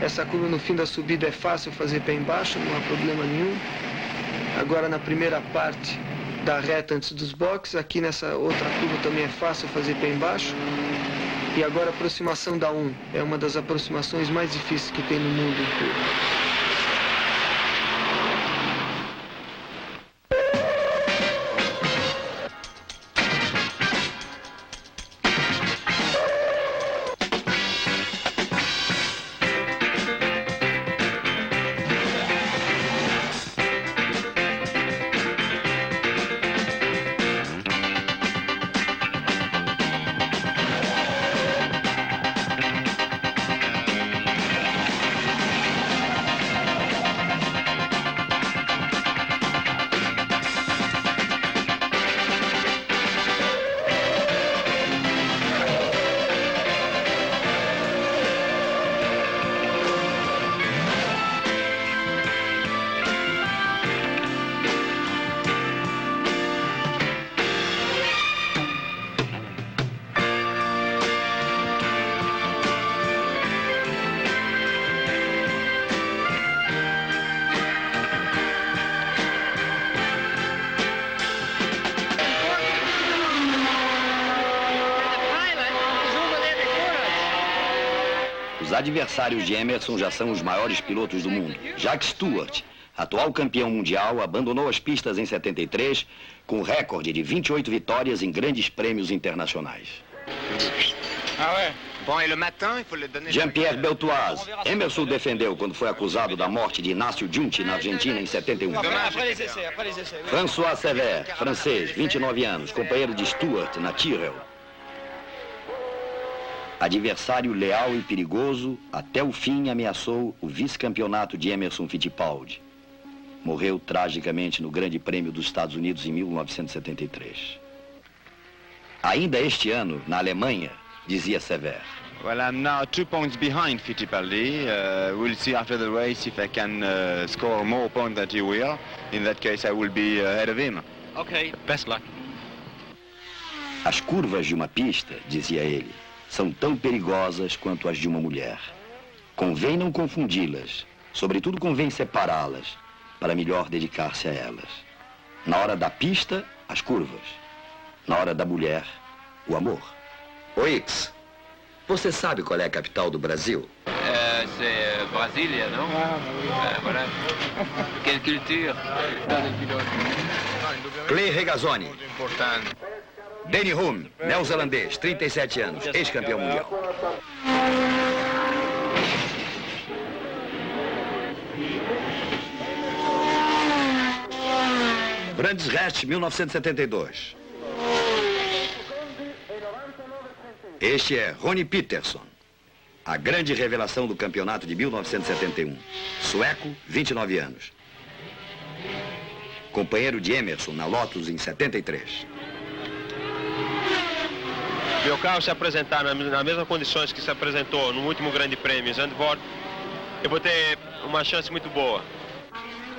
S2: Essa curva no fim da subida é fácil fazer pé embaixo, não há problema nenhum. Agora na primeira parte da reta antes dos boxes, aqui nessa outra curva também é fácil fazer pé embaixo. E agora a aproximação da 1 é uma das aproximações mais difíceis que tem no mundo em curva.
S1: Os adversários de Emerson já são os maiores pilotos do mundo. Jacques Stewart, atual campeão mundial, abandonou as pistas em 73 com recorde de 28 vitórias em grandes prêmios internacionais. Jean-Pierre Beltoise. Emerson defendeu quando foi acusado da morte de Inácio Giunti na Argentina em 71. François Sever, francês, 29 anos, companheiro de Stewart na Tyrrell. Adversário leal e perigoso, até o fim ameaçou o vice-campeonato de Emerson Fittipaldi. Morreu tragicamente no Grande Prêmio dos Estados Unidos em 1973. Ainda este ano, na Alemanha, dizia Sever.
S15: Well, I'm now 2 points behind Fittipaldi. We'll see after the race if I can score more points than he will. In that case, I will be ahead of him.
S6: Okay, best luck.
S1: As curvas de uma pista, dizia ele, são tão perigosas quanto as de uma mulher. Convém não confundi-las, sobretudo convém separá-las, para melhor dedicar-se a elas. Na hora da pista, as curvas. Na hora da mulher, o amor. Oix, você sabe qual é a capital do Brasil?
S16: C'est Brasília, não? Voilà. Quelle culture?
S1: Clay Regazzoni. Danny Hulme, neozelandês, 37 anos, ex-campeão mundial. Brands Hatch, 1972. Este é Ronnie Peterson, a grande revelação do campeonato de 1971. Sueco, 29 anos. Companheiro de Emerson na Lotus em 73.
S17: Meu carro se apresentar nas mesmas condições que se apresentou no último Grande Prêmio em Zandvoort, eu vou ter uma chance muito boa.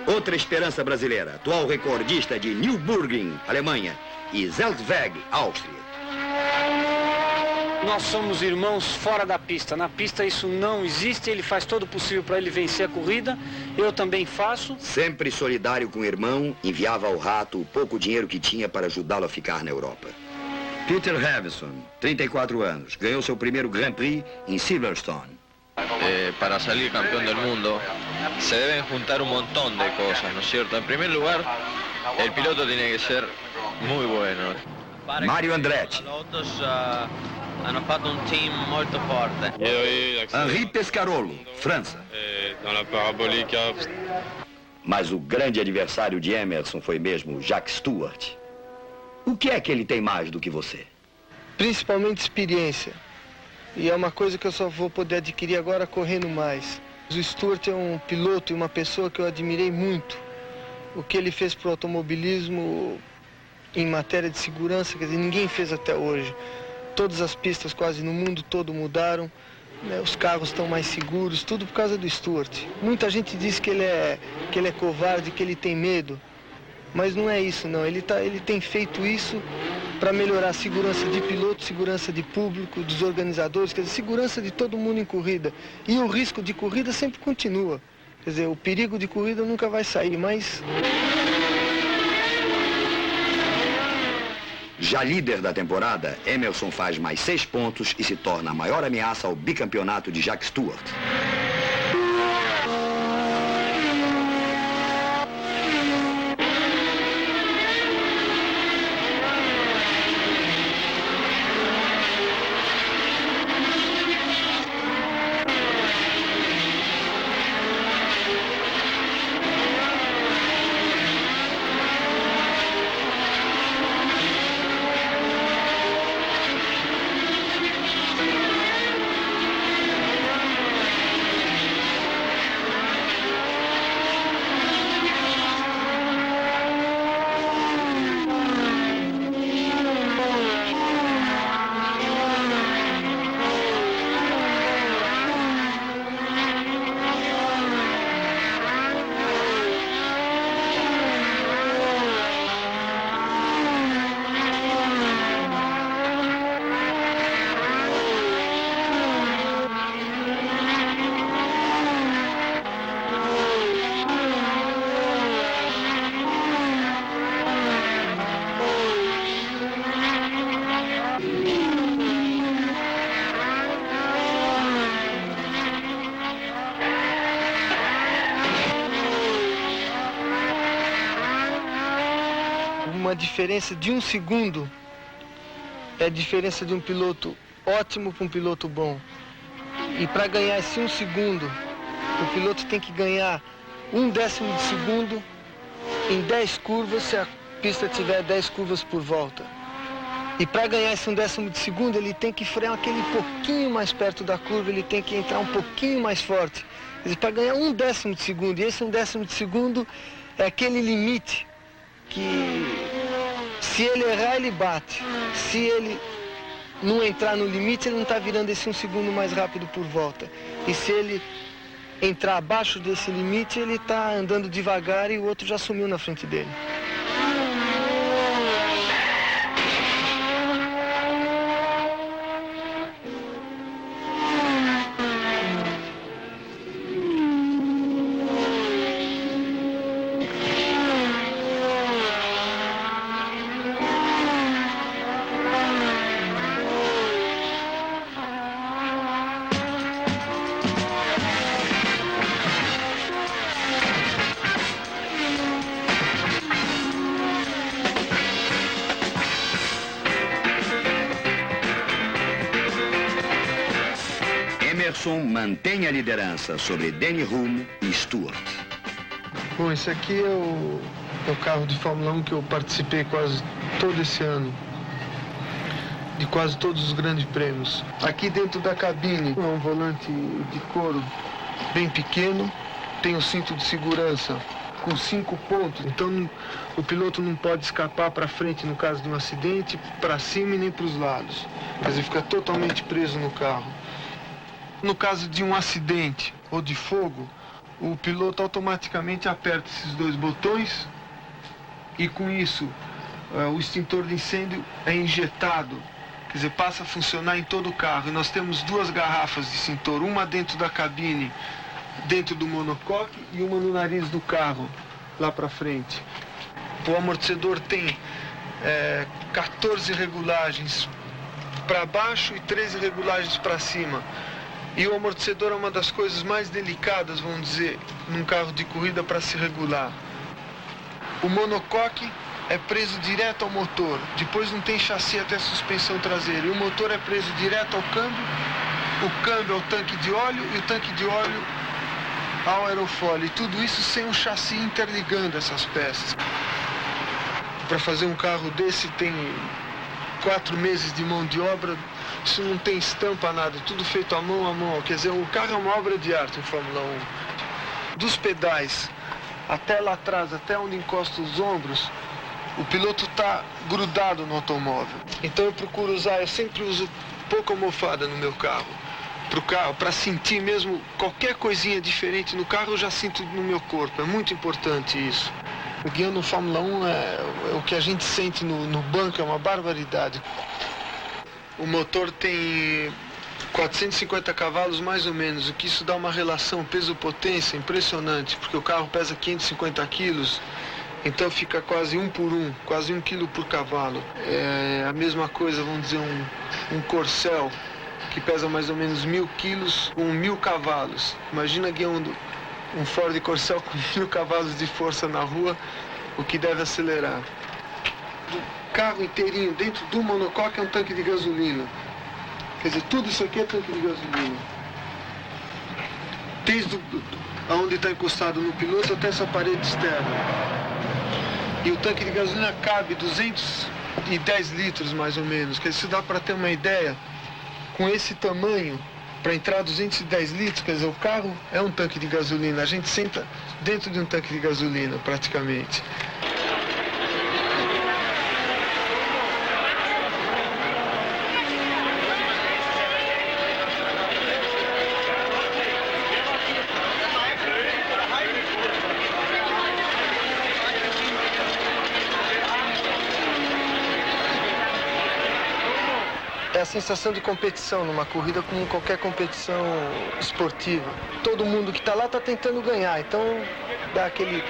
S1: Outra esperança brasileira, atual recordista de Nürburgring, Alemanha, e Zeltweg, Áustria.
S18: Nós somos irmãos fora da pista. Na pista isso não existe, ele faz todo o possível para ele vencer a corrida, eu também faço.
S1: Sempre solidário com o irmão, enviava ao rato o pouco dinheiro que tinha para ajudá-lo a ficar na Europa. Peter Hevison, 34 anos, ganhou seu primeiro Grand Prix em Silverstone.
S19: Para salir campeón del mundo se deben juntar un montón de cosas, ¿no es cierto? En primer lugar, el piloto tiene que ser muy bueno.
S1: Mario Andretti.
S19: Hanno fatto un team molto forte.
S1: Henri Pescarolo, França. Mas o grande adversário de Emerson foi mesmo Jacques Stewart. O que é que ele tem mais do que você?
S2: Principalmente experiência. E é uma coisa que eu só vou poder adquirir agora correndo mais. O Stewart é um piloto e uma pessoa que eu admirei muito. O que ele fez para o automobilismo em matéria de segurança, quer dizer, ninguém fez até hoje. Todas as pistas quase no mundo todo mudaram, né? Os carros estão mais seguros, tudo por causa do Stewart. Muita gente diz que ele é covarde, que ele tem medo. Mas não é isso, não. Ele tem feito isso para melhorar a segurança de piloto, segurança de público, dos organizadores, quer dizer, segurança de todo mundo em corrida. E o risco de corrida sempre continua. Quer dizer, o perigo de corrida nunca vai sair, mas...
S1: Já líder da temporada, Emerson faz mais 6 pontos e se torna a maior ameaça ao bicampeonato de Jacques Stewart.
S2: Uma diferença de 1 segundo é a diferença de um piloto ótimo para um piloto bom. E para ganhar esse 1 segundo, o piloto tem que ganhar 1/10 de segundo em 10 curvas, se a pista tiver 10 curvas por volta. E para ganhar esse 1/10 de segundo, ele tem que frear aquele pouquinho mais perto da curva, ele tem que entrar um pouquinho mais forte. Quer dizer, para ganhar 1/10 de segundo, e esse 1/10 de segundo é aquele limite que, se ele errar, ele bate. Se ele não entrar no limite, ele não está virando esse 1 segundo mais rápido por volta. E se ele entrar abaixo desse limite, ele está andando devagar e o outro já sumiu na frente dele.
S1: Emerson mantém a liderança sobre Denny Hulme e Stewart.
S2: Bom, esse aqui é o carro de Fórmula 1 que eu participei quase todo esse ano, de quase todos os grandes prêmios. Aqui dentro da cabine é um volante de couro bem pequeno, tem um cinto de segurança com 5 pontos, então o piloto não pode escapar para frente no caso de um acidente, para cima e nem para os lados. Quer dizer, fica totalmente preso no carro. No caso de um acidente ou de fogo, o piloto automaticamente aperta esses 2 botões e com isso o extintor de incêndio é injetado, quer dizer, passa a funcionar em todo o carro. E nós temos 2 garrafas de extintor, uma dentro da cabine, dentro do monocoque, e uma no nariz do carro, lá para frente. O amortecedor tem 14 regulagens para baixo e 13 regulagens para cima. E o amortecedor é uma das coisas mais delicadas, vamos dizer, num carro de corrida para se regular. O monocoque é preso direto ao motor, depois não tem chassi até suspensão traseira. E o motor é preso direto ao câmbio, o câmbio ao tanque de óleo e o tanque de óleo ao aerofólio. E tudo isso sem um chassi interligando essas peças. Para fazer um carro desse tem 4 meses de mão de obra. Isso não tem estampa, nada, tudo feito à mão. Quer dizer, o carro é uma obra de arte em Fórmula 1. Dos pedais até lá atrás, até onde encosta os ombros, o piloto está grudado no automóvel. Então eu sempre uso pouca almofada no meu carro. Para sentir mesmo qualquer coisinha diferente no carro, eu já sinto no meu corpo. É muito importante isso. O guião no Fórmula 1 é o que a gente sente no banco, é uma barbaridade. O motor tem 450 cavalos mais ou menos, o que isso dá uma relação peso-potência impressionante, porque o carro pesa 550 quilos, então fica quase 1 por 1, quase 1 quilo por cavalo. É a mesma coisa, vamos dizer, um Corcel, que pesa mais ou menos 1000 quilos com 1000 cavalos. Imagina guiando um Ford Corcel com 1000 cavalos de força na rua, o que deve acelerar. O carro inteirinho dentro do monocoque é um tanque de gasolina. Quer dizer, tudo isso aqui é tanque de gasolina. Desde onde está encostado no piloto até essa parede externa. E o tanque de gasolina cabe 210 litros mais ou menos. Quer dizer, se dá para ter uma ideia, com esse tamanho, para entrar 210 litros, quer dizer, o carro é um tanque de gasolina. A gente senta dentro de um tanque de gasolina, praticamente. É a sensação de competição numa corrida, como qualquer competição esportiva. Todo mundo que está lá está tentando ganhar, então dá aquele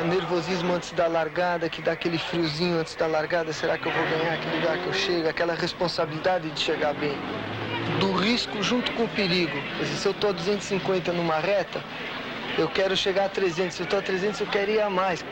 S2: nervosismo antes da largada, que dá aquele friozinho antes da largada. Será que eu vou ganhar? Que lugar que eu chego? Aquela responsabilidade de chegar bem. Do risco junto com o perigo. Quer dizer, se eu estou a 250 numa reta, eu quero chegar a 300. Se eu estou a 300, eu quero ir a mais.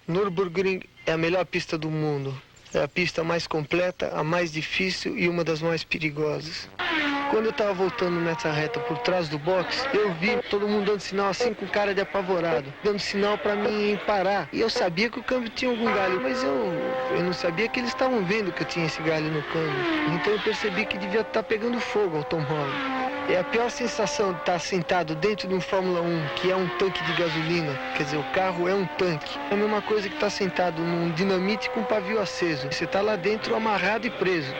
S2: Nürburgring é a melhor pista do mundo. É a pista mais completa, a mais difícil e uma das mais perigosas. Quando eu estava voltando nessa reta por trás do box, eu vi todo mundo dando sinal assim com cara de apavorado, dando sinal para mim parar. E eu sabia que o câmbio tinha algum galho, mas eu não sabia que eles estavam vendo que eu tinha esse galho no câmbio. Então eu percebi que devia estar pegando fogo o automóvel. É a pior sensação de estar sentado dentro de um Fórmula 1, que é um tanque de gasolina. Quer dizer, o carro é um tanque. É a mesma coisa que estar sentado num dinamite com um pavio aceso. Você está lá dentro amarrado e preso.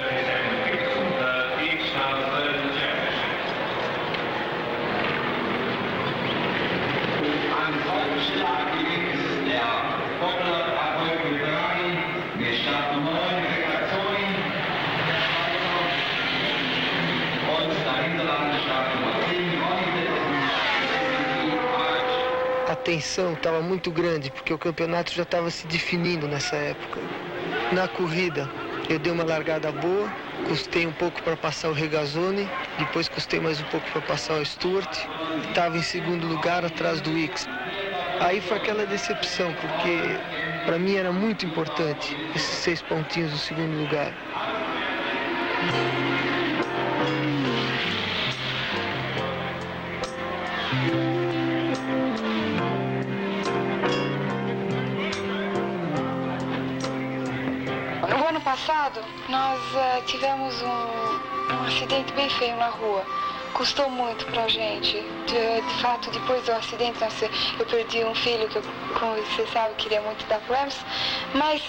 S2: A tensão estava muito grande, porque o campeonato já estava se definindo nessa época. Na corrida, eu dei uma largada boa, custei um pouco para passar o Regazzoni, depois custei mais um pouco para passar o Stewart, estava em segundo lugar atrás do Ickx. Aí foi aquela decepção, porque para mim era muito importante esses 6 pontinhos do segundo lugar.
S12: No ano passado, nós tivemos um acidente bem feio na rua. Custou muito pra gente. De fato, depois do acidente, eu perdi um filho que, como você sabe, queria muito dar pro Emerson. Mas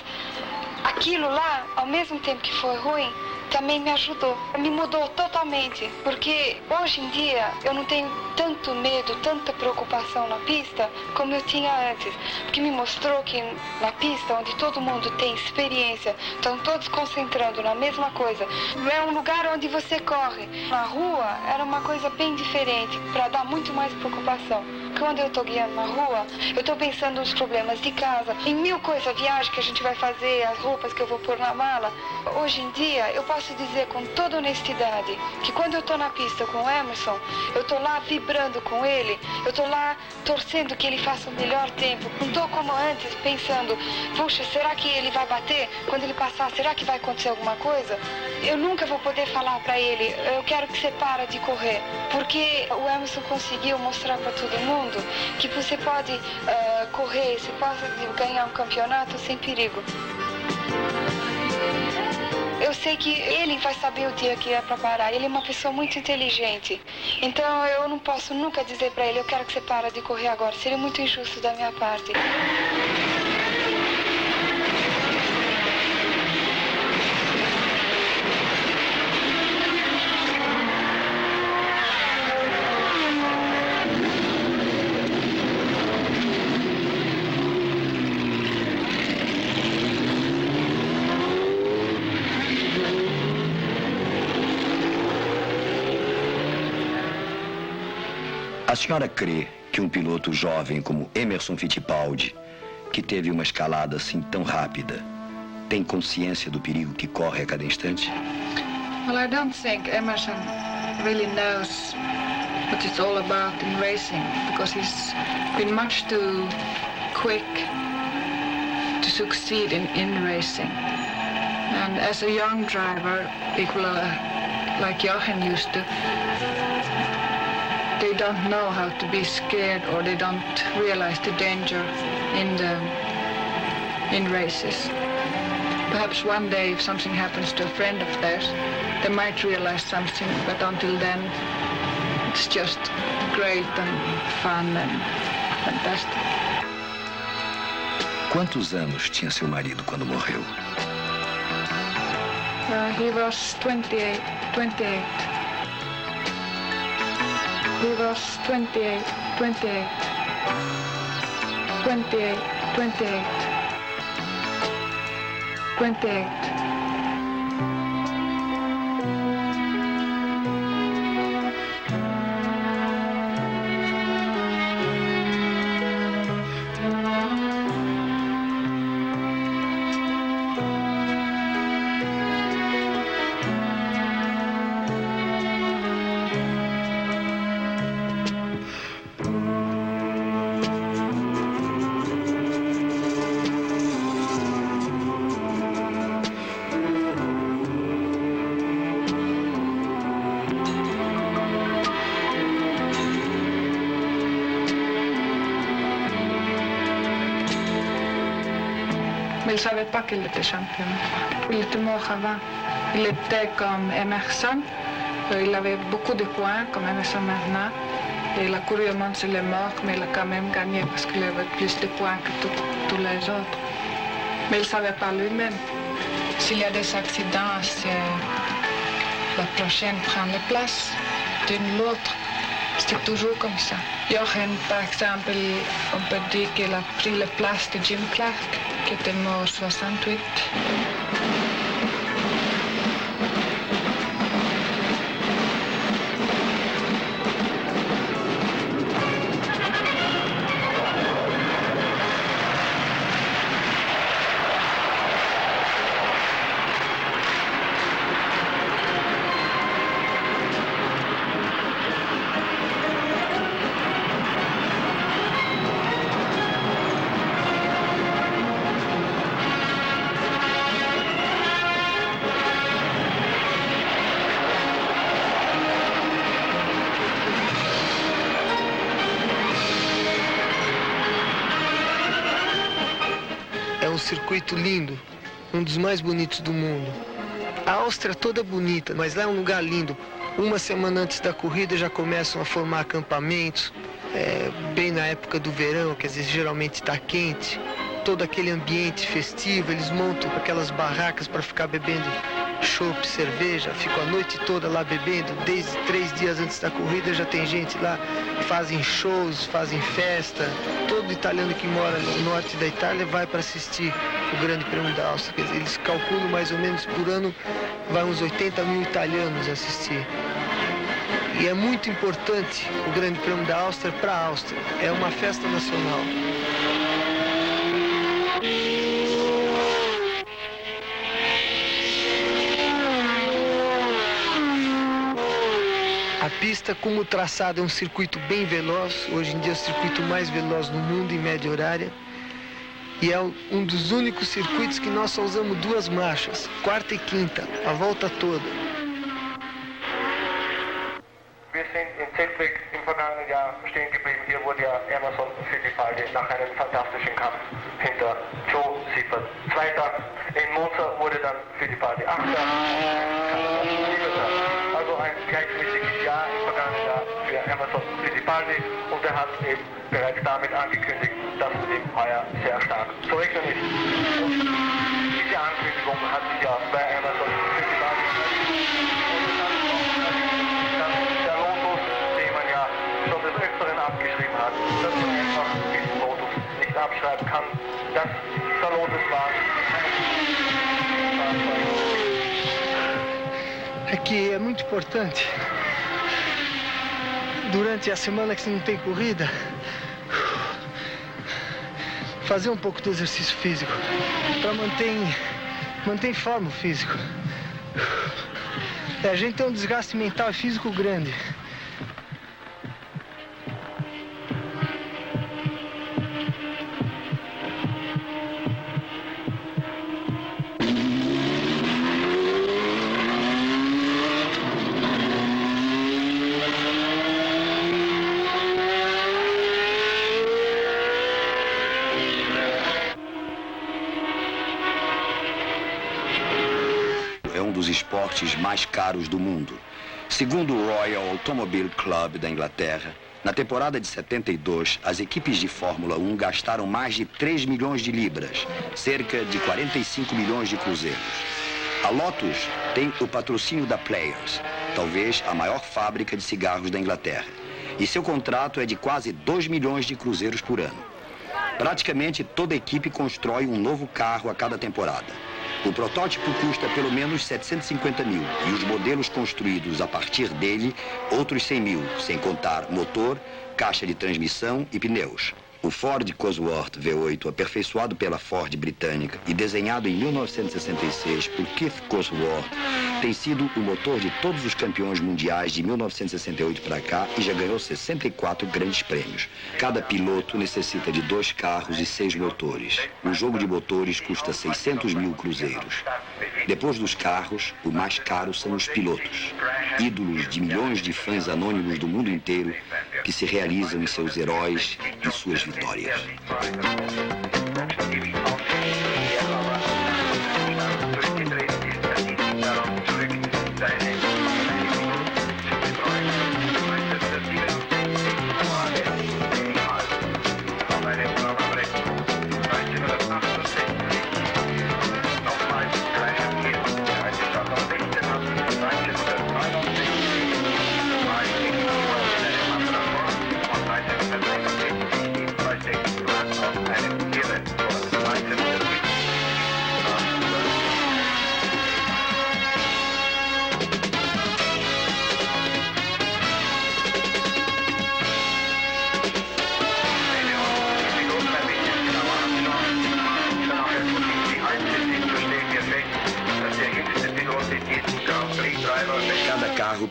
S12: aquilo lá, ao mesmo tempo que foi ruim, também me ajudou. Me mudou totalmente, porque hoje em dia eu não tenho tanto medo, tanta preocupação na pista como eu tinha antes. Porque me mostrou que na pista, onde todo mundo tem experiência, estão todos concentrando na mesma coisa. É um lugar onde você corre. Na rua era uma coisa bem diferente, para dar muito mais preocupação. quando eu tô guiando na rua, eu tô pensando nos problemas de casa, em mil coisas, a viagem que a gente vai fazer, as roupas que eu vou pôr na mala. Hoje em dia, eu posso dizer com toda honestidade que quando eu tô na pista com o Emerson, eu tô lá vibrando com ele, eu tô lá torcendo que ele faça o melhor tempo. Não tô como antes pensando, puxa, será que ele vai bater? Quando ele passar, será que vai acontecer alguma coisa? Eu nunca vou poder falar para ele, eu quero que você para de correr, porque o Emerson conseguiu mostrar para todo mundo que você pode correr, você pode ganhar um campeonato sem perigo. Eu sei que ele vai saber o dia que é para parar, ele é uma pessoa muito inteligente, então eu não posso nunca dizer para ele, eu quero que você para de correr agora, seria muito injusto da minha parte.
S1: A senhora crê que um piloto jovem como Emerson Fittipaldi, que teve uma escalada assim tão rápida, tem consciência do perigo que corre a cada instante?
S20: Well, I don't think Emerson really knows what it's all about in racing, because he's been much too quick to succeed in racing. And as a young driver, people like Jochen used to, they don't know how to be scared, or they don't realize the danger in races. Perhaps one day, if something happens to a friend of theirs, they might realize something, but until then, it's just great and fun and fantastic.
S1: Quantos anos tinha seu marido quando morreu?
S20: He was 28. He was 28. 28.
S21: Il ne savait pas qu'il était champion. Il était mort avant. Il était comme Emerson. Il avait beaucoup de points comme Emerson maintenant. Et il a couru au monde sur les morts, mais il a quand même gagné parce qu'il avait plus de points que tous les autres. Mais il ne savait pas lui-même. S'il y a des accidents, c'est la prochaine prend la place d'une l'autre. C'est toujours comme ça. Jochen, par exemple, on peut dire qu'il a pris la place de Jim Clark, qui était mort en 68.
S2: Um circuito lindo, um dos mais bonitos do mundo. A Áustria é toda bonita, mas lá é um lugar lindo. Uma semana antes da corrida já começam a formar acampamentos, bem na época do verão, quer dizer, geralmente está quente. Todo aquele ambiente festivo, eles montam aquelas barracas para ficar bebendo chopp, cerveja, ficam a noite toda lá bebendo, desde 3 dias antes da corrida já tem gente lá, fazem shows, fazem festa. Todo italiano que mora no norte da Itália vai para assistir o Grande Prêmio da Áustria. Quer dizer, eles calculam mais ou menos por ano, vai uns 80 mil italianos assistir. E é muito importante o Grande Prêmio da Áustria para a Áustria. É uma festa nacional. A pista, como o traçado é um circuito bem veloz, hoje em dia é o circuito mais veloz no mundo em média horária, e é um dos únicos circuitos que nós só usamos duas marchas, quarta e quinta, a volta toda.
S4: Wir sind in Zedwick im vergangenen Jahr stehen geblieben. Hier wurde ja Emerson Fittipaldi nach einem fantastischen Kampf hinter Joe Seifert Zweiter. In Monza wurde dann Fittipaldi Achter. Also ein gleichmäßiges Jahr im vergangenen Jahr für Emerson Fittipaldi und er hat eben bereits damit angekündigt, dass es ihm heuer sehr stark zu rechnen ist. Und diese Ankündigung hat sich ja bei Emerson Fittipaldi abgeschrieben hat, dass man einfach diesen Modus nicht abschreiben kann. Das der Lotus war.
S2: É que é muito importante, durante a semana que não tem corrida, fazer um pouco de exercício físico, para manter em forma o físico. A gente tem um desgaste mental e físico grande.
S1: Esportes mais caros do mundo. Segundo o Royal Automobile Club da Inglaterra, na temporada de 72, as equipes de Fórmula 1 gastaram mais de 3 milhões de libras, cerca de 45 milhões de cruzeiros. A Lotus tem o patrocínio da Players, talvez a maior fábrica de cigarros da Inglaterra, e seu contrato é de quase 2 milhões de cruzeiros por ano. Praticamente toda equipe constrói um novo carro a cada temporada. O protótipo custa pelo menos 750 mil e os modelos construídos a partir dele, outros 100 mil, sem contar motor, caixa de transmissão e pneus. O Ford Cosworth V8, aperfeiçoado pela Ford britânica e desenhado em 1966 por Keith Cosworth, tem sido o motor de todos os campeões mundiais de 1968 para cá e já ganhou 64 grandes prêmios. Cada piloto necessita de 2 carros e 6 motores. O jogo de motores custa 600 mil cruzeiros. Depois dos carros, o mais caro são os pilotos, ídolos de milhões de fãs anônimos do mundo inteiro que se realizam em seus heróis e suas vitórias.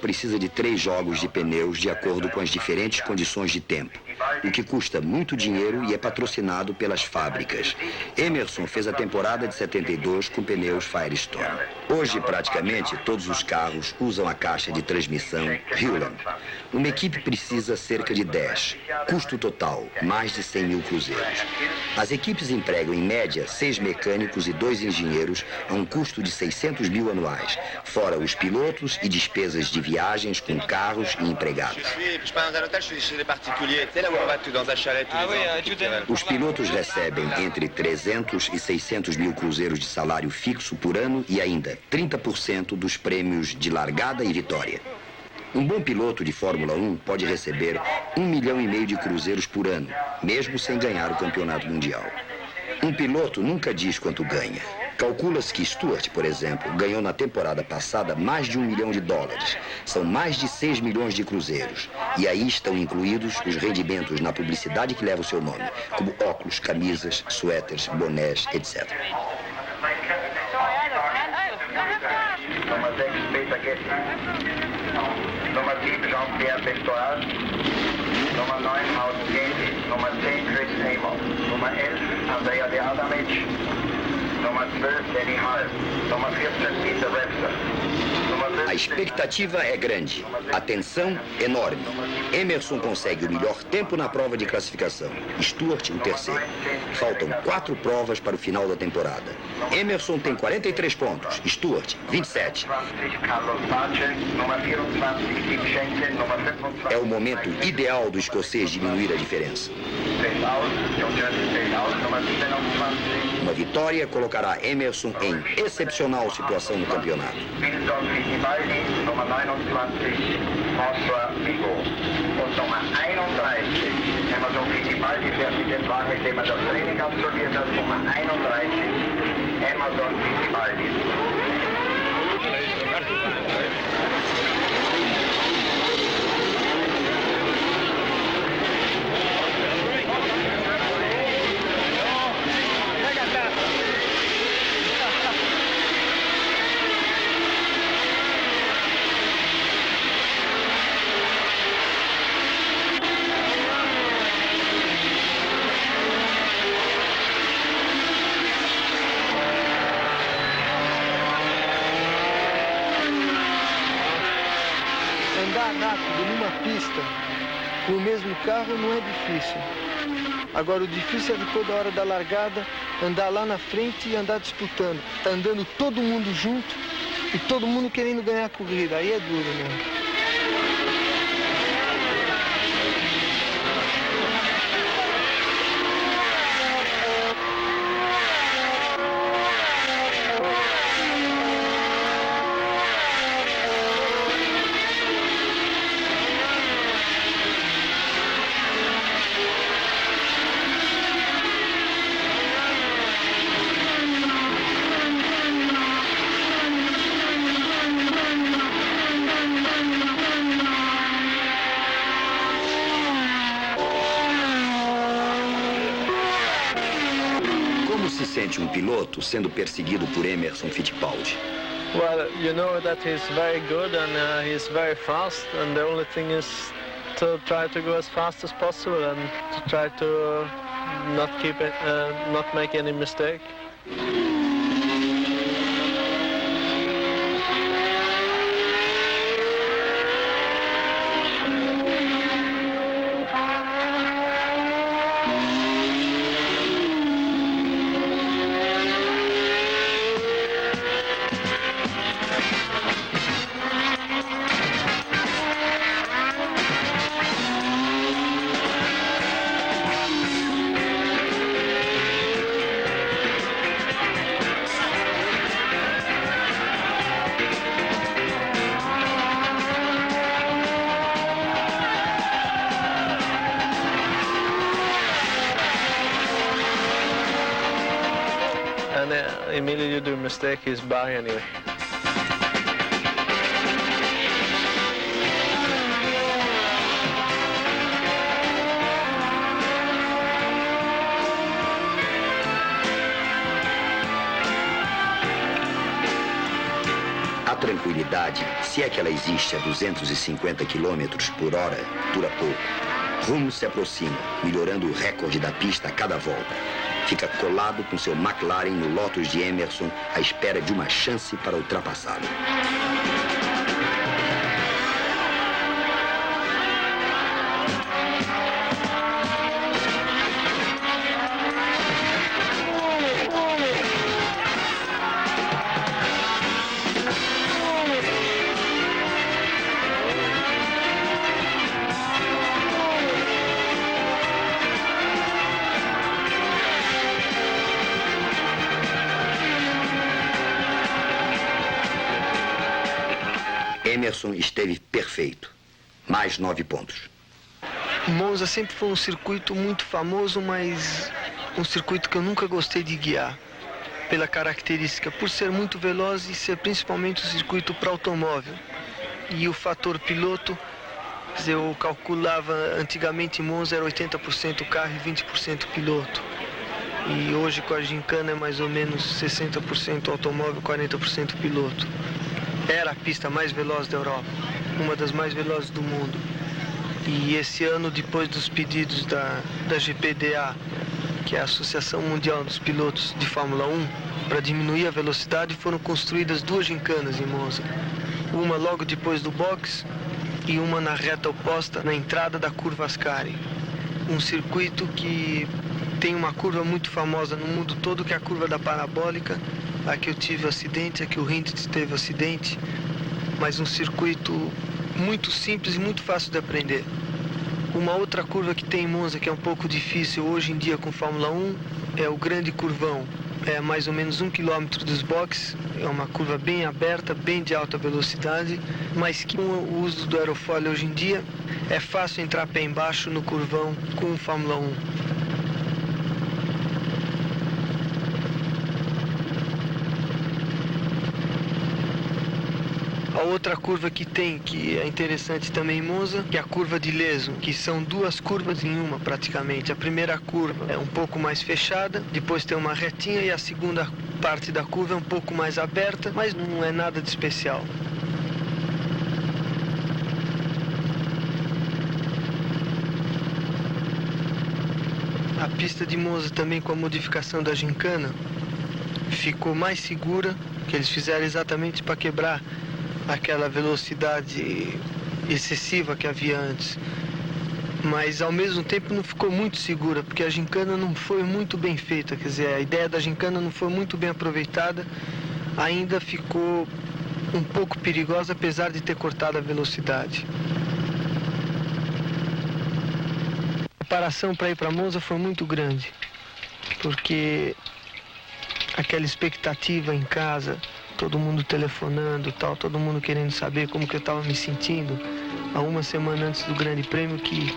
S1: Precisa de 3 jogos de pneus de acordo com as diferentes condições de tempo, o que custa muito dinheiro e é patrocinado pelas fábricas. Emerson fez a temporada de 72 com pneus Firestone. Hoje, praticamente, todos os carros usam a caixa de transmissão Hewland. Uma equipe precisa cerca de 10. Custo total, mais de 100 mil cruzeiros. As equipes empregam, em média, 6 mecânicos e 2 engenheiros a um custo de 600 mil anuais, fora os pilotos e despesas de viagens com carros e empregados. Os pilotos recebem entre 300 e 600 mil cruzeiros de salário fixo por ano e ainda 30% dos prêmios de largada e vitória. Um bom piloto de Fórmula 1 pode receber 1,5 milhão de cruzeiros por ano, mesmo sem ganhar o campeonato mundial. Um piloto nunca diz quanto ganha. Calcula-se que Stewart, por exemplo, ganhou na temporada passada mais de $1 milhão. São mais de 6 milhões de cruzeiros. E aí estão incluídos os rendimentos na publicidade que leva o seu nome, como óculos, camisas, suéteres, bonés, etc.
S4: Nummer 6, Peter Getty. Nummer 7, Jean-Pierre Bestois. Nummer 9, Houghton Getty. Nummer 10, Chris Amon. Nummer 11, Andrea de Adamic. Nummer 12, Danny Hall. Nummer 14, Peter Webster.
S1: A expectativa é grande, a tensão enorme. Emerson consegue o melhor tempo na prova de classificação, Stewart o terceiro. Faltam 4 provas para o final da temporada. Emerson tem 43 pontos, Stewart 27. É o momento ideal do escocês diminuir a diferença. Uma vitória colocará Emerson em excepcional situação no campeonato.
S4: Nummer 29, François Bigot. Und Nummer 31, Emerson Fittipaldi fährt mit dem Wagen, mit dem er das Training absolviert hat. Nummer 31, Emerson Fittipaldi.
S2: Andar rápido numa pista com o mesmo carro não é difícil. Agora o difícil é de toda hora da largada andar lá na frente e andar disputando. Tá andando todo mundo junto e todo mundo querendo ganhar a corrida. Aí é duro, né?
S1: Sente um piloto sendo perseguido por Emerson Fittipaldi.
S3: Well, you know that he's very good and he's very fast, and the only thing is to try to go as fast as possible and to try to not make any mistake. Immediately you do a mistake, he's by anyway.
S1: A tranquilidade, se é que ela existe a 250 km por hora, dura pouco. Humm se aproxima, melhorando o recorde da pista a cada volta. Fica colado com seu McLaren no Lotus de Emerson, à espera de uma chance para ultrapassá-lo. Emerson esteve perfeito. Mais 9 pontos.
S2: Monza sempre foi um circuito muito famoso, mas um circuito que eu nunca gostei de guiar. pela característica, por ser muito veloz e ser principalmente um circuito para automóvel. E o fator piloto, eu calculava antigamente em Monza era 80% carro e 20% piloto. E hoje com a gincana é mais ou menos 60% automóvel, 40% piloto. Era a pista mais veloz da Europa, uma das mais velozes do mundo. E esse ano, depois dos pedidos da GPDA, que é a Associação Mundial dos Pilotos de Fórmula 1, para diminuir a velocidade, foram construídas 2 gincanas em Monza. Uma logo depois do box e uma na reta oposta, na entrada da curva Ascari. Um circuito que tem uma curva muito famosa no mundo todo, que é a curva da parabólica. Aqui eu tive acidente, aqui o Hindley teve acidente, mas um circuito muito simples e muito fácil de aprender. Uma outra curva que tem em Monza, que é um pouco difícil hoje em dia com Fórmula 1, é o Grande Curvão. É mais ou menos 1 quilômetro dos boxes, é uma curva bem aberta, bem de alta velocidade, mas que com o uso do aerofólio hoje em dia é fácil entrar pé embaixo no curvão com Fórmula 1. A outra curva que tem, que é interessante também em Monza, que é a curva de Leso, que são 2 curvas em uma praticamente. A primeira curva é um pouco mais fechada, depois tem uma retinha e a segunda parte da curva é um pouco mais aberta, mas não é nada de especial. A pista de Monza também, com a modificação da gincana, ficou mais segura, que eles fizeram exatamente para quebrar aquela velocidade excessiva que havia antes. Mas ao mesmo tempo não ficou muito segura, porque a gincana não foi muito bem feita, quer dizer, a ideia da gincana não foi muito bem aproveitada, ainda ficou um pouco perigosa, apesar de ter cortado a velocidade. A preparação para ir para Monza foi muito grande, porque aquela expectativa em casa, todo mundo telefonando, tal, todo mundo querendo saber como que eu estava me sentindo, há uma semana antes do Grande Prêmio, que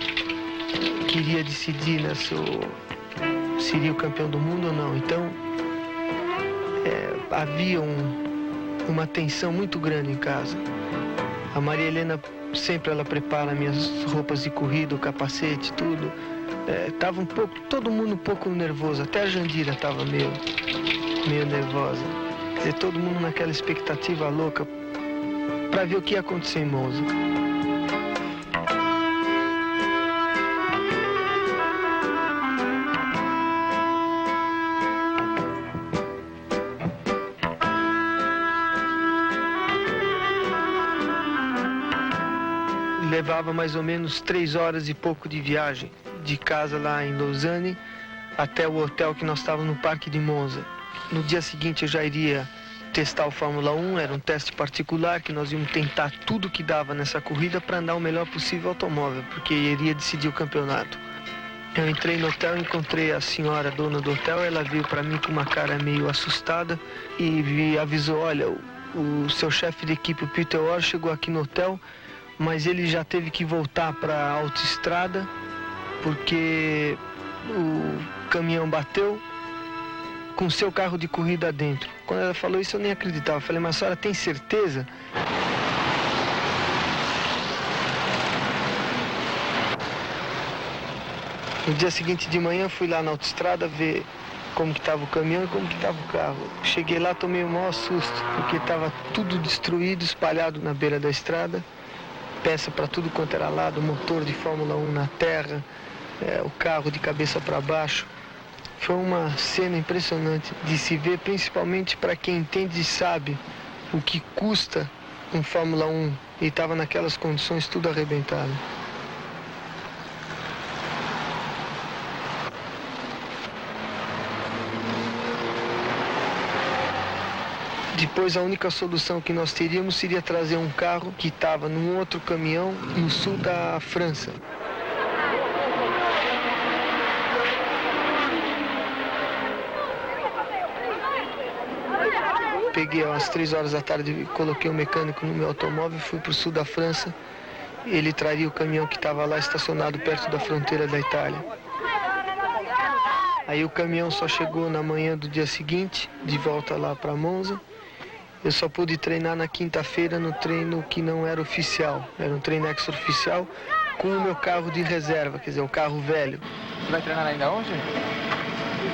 S2: queria decidir, né, se eu seria o campeão do mundo ou não. Então, havia uma tensão muito grande em casa. A Maria Helena sempre ela prepara minhas roupas de corrida, o capacete, tudo. Tava todo mundo um pouco nervoso, até a Jandira estava meio nervosa. Quer dizer, todo mundo naquela expectativa louca para ver o que ia acontecer em Monza. Levava mais ou menos 3 horas e pouco de viagem, de casa lá em Lausanne até o hotel que nós estávamos no Parque de Monza. No dia seguinte eu já iria testar o Fórmula 1, era um teste particular que nós íamos tentar tudo que dava nessa corrida para andar o melhor possível automóvel, porque iria decidir o campeonato. Eu entrei no hotel, encontrei a senhora dona do hotel, ela veio para mim com uma cara meio assustada e me avisou, olha, o seu chefe de equipe, o Peter Orr, chegou aqui no hotel, mas ele já teve que voltar para a autoestrada porque o caminhão bateu com seu carro de corrida dentro. Quando ela falou isso eu nem acreditava. Eu falei, mas a senhora tem certeza? No dia seguinte de manhã fui lá na autoestrada ver como que estava o caminhão e como que estava o carro. Cheguei lá, tomei o maior susto, porque estava tudo destruído, espalhado na beira da estrada. Peça para tudo quanto era lado, motor de Fórmula 1 na terra, o carro de cabeça para baixo. Foi uma cena impressionante de se ver, principalmente para quem entende e sabe o que custa um Fórmula 1 e estava naquelas condições tudo arrebentado. Depois a única solução que nós teríamos seria trazer um carro que estava num outro caminhão no sul da França. Peguei às 3 horas da tarde, coloquei um mecânico no meu automóvel e fui para o sul da França. Ele traria o caminhão que estava lá estacionado perto da fronteira da Itália. Aí o caminhão só chegou na manhã do dia seguinte, de volta lá para Monza. Eu só pude treinar na quinta-feira no treino que não era oficial. Era um treino extra-oficial com o meu carro de reserva, quer dizer, um carro velho.
S9: Você vai treinar ainda hoje?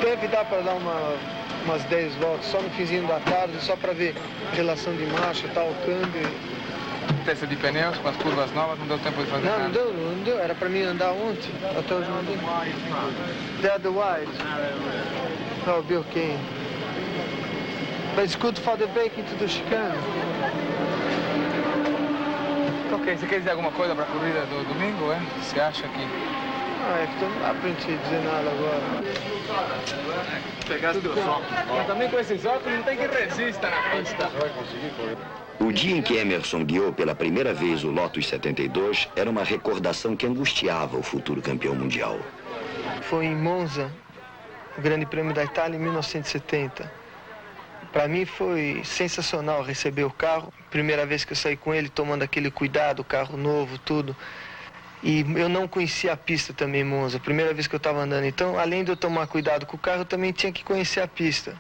S2: Deve dar para dar umas 10 voltas, só no finzinho da tarde, só para ver relação de marcha, tal, câmbio.
S9: Testa de pneus com as curvas novas, não deu tempo de fazer nada?
S2: Não deu. Era para mim andar ontem, até hoje não deu. They're the wide. Oh, be okay. But it's good for the braking to the chicane.
S9: Ok, você quer dizer alguma coisa para a corrida do domingo, é? Você acha que...
S2: É que não dá pra gente dizer nada agora.
S9: Pegasse teu som. Mas também com esses óculos não tem que resistir na pista.
S1: O dia em que Emerson guiou pela primeira vez o Lotus 72 era uma recordação que angustiava o futuro campeão mundial.
S2: Foi em Monza, o Grande Prêmio da Itália, em 1970. Para mim foi sensacional receber o carro. Primeira vez que eu saí com ele, tomando aquele cuidado, carro novo, tudo. E eu não conhecia a pista também, Monza. Primeira vez que eu estava andando. Então, além de eu tomar cuidado com o carro, eu também tinha que conhecer a pista.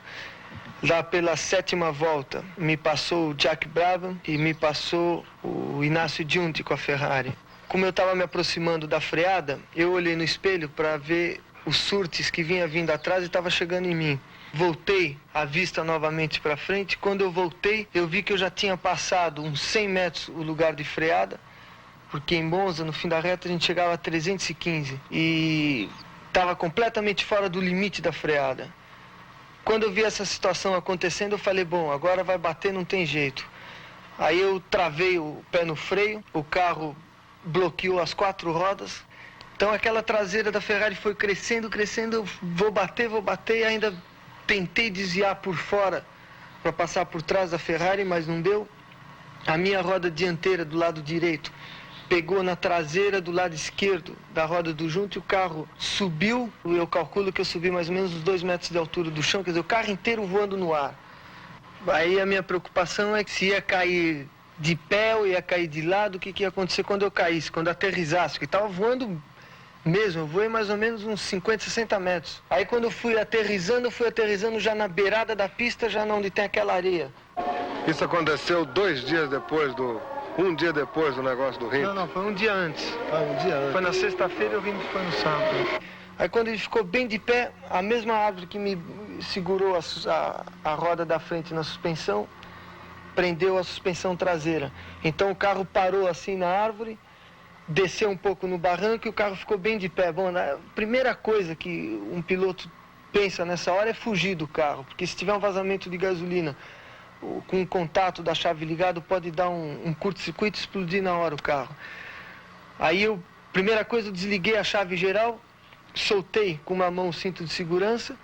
S2: Lá pela 7ª volta, me passou o Jack Brabham e me passou o Inácio Giunti com a Ferrari. Como eu estava me aproximando da freada, eu olhei no espelho para ver o Surtees que vinha vindo atrás e estava chegando em mim. Voltei a vista novamente para frente. Quando eu voltei, eu vi que eu já tinha passado uns 100 metros o lugar de freada, porque em Monza, no fim da reta, a gente chegava a 315 e estava completamente fora do limite da freada. Quando eu vi essa situação acontecendo, eu falei, bom, agora vai bater, não tem jeito. Aí eu travei o pé no freio, o carro bloqueou as 4 rodas. Então aquela traseira da Ferrari foi crescendo, eu vou bater, e ainda tentei desviar por fora para passar por trás da Ferrari, mas não deu. A minha roda dianteira do lado direito pegou na traseira do lado esquerdo da roda do junto e o carro subiu. Eu calculo que eu subi mais ou menos uns 2 metros de altura do chão, quer dizer, o carro inteiro voando no ar. Aí a minha preocupação é que se ia cair de pé ou ia cair de lado, o que ia acontecer quando eu caísse, quando aterrissasse, porque estava voando mesmo, eu voei mais ou menos uns 50, 60 metros. Aí quando eu fui aterrissando já na beirada da pista, já onde tem aquela areia.
S8: Isso aconteceu 2 dias depois um dia depois do negócio do Rindt?
S2: Não, foi um dia antes. Foi na sexta-feira e o Rindt foi no sábado. Aí quando ele ficou bem de pé, a mesma árvore que me segurou a roda da frente na suspensão, prendeu a suspensão traseira. Então o carro parou assim na árvore, desceu um pouco no barranco e o carro ficou bem de pé. Bom, a primeira coisa que um piloto pensa nessa hora é fugir do carro, porque se tiver um vazamento de gasolina com o contato da chave ligado, pode dar um curto-circuito e explodir na hora o carro. Aí primeira coisa, eu desliguei a chave geral, soltei com uma mão o cinto de segurança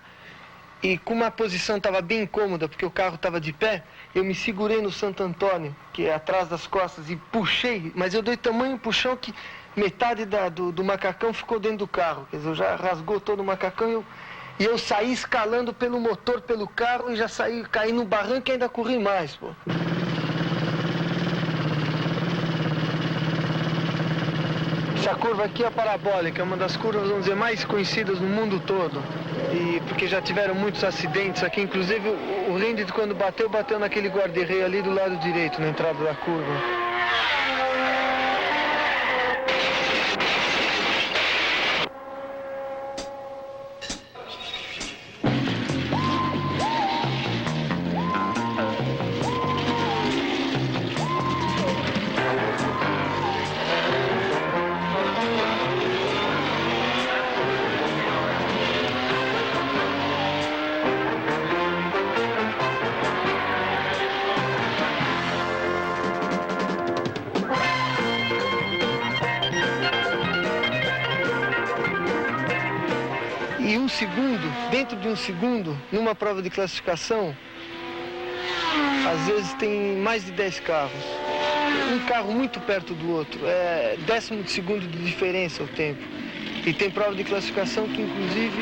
S2: e como a posição estava bem incômoda, porque o carro estava de pé, eu me segurei no Santo Antônio, que é atrás das costas, e puxei, mas eu dei tamanho puxão que metade do macacão ficou dentro do carro, quer dizer, já rasgou todo o macacão e eu saí escalando pelo motor, pelo carro, e já caí no barranco e ainda corri mais, pô. Essa curva aqui é a parabólica, é uma das curvas, vamos dizer, mais conhecidas no mundo todo. E porque já tiveram muitos acidentes aqui, inclusive o Rindt, quando bateu naquele guarda-reio ali do lado direito, na entrada da curva. Dentro de um segundo, numa prova de classificação, às vezes tem mais de 10 carros. Um carro muito perto do outro, é 1/10 de segundo de diferença o tempo. E tem prova de classificação que, inclusive,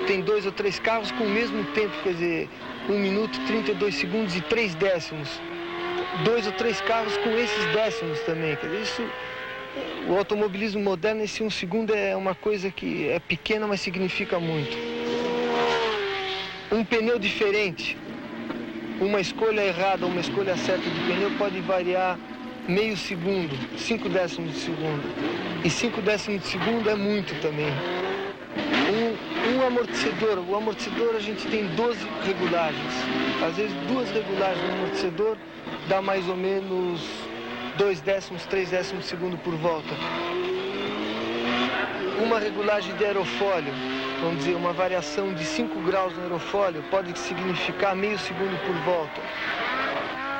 S2: tem 2 ou 3 carros com o mesmo tempo, quer dizer, 1 minuto, 32 segundos e 3 décimos. 2 ou 3 carros com esses décimos também, quer dizer, isso... O automobilismo moderno, esse 1 segundo é uma coisa que é pequena, mas significa muito. Um pneu diferente, uma escolha errada, uma escolha certa de pneu pode variar meio segundo, 5 décimos de segundo. E 5 décimos de segundo é muito também. Um amortecedor, o amortecedor a gente tem 12 regulagens. Às vezes 2 regulagens no amortecedor dá mais ou menos 2 décimos, 3 décimos de segundo por volta. Uma regulagem de aerofólio, vamos dizer, uma variação de 5 graus no aerofólio pode significar meio segundo por volta.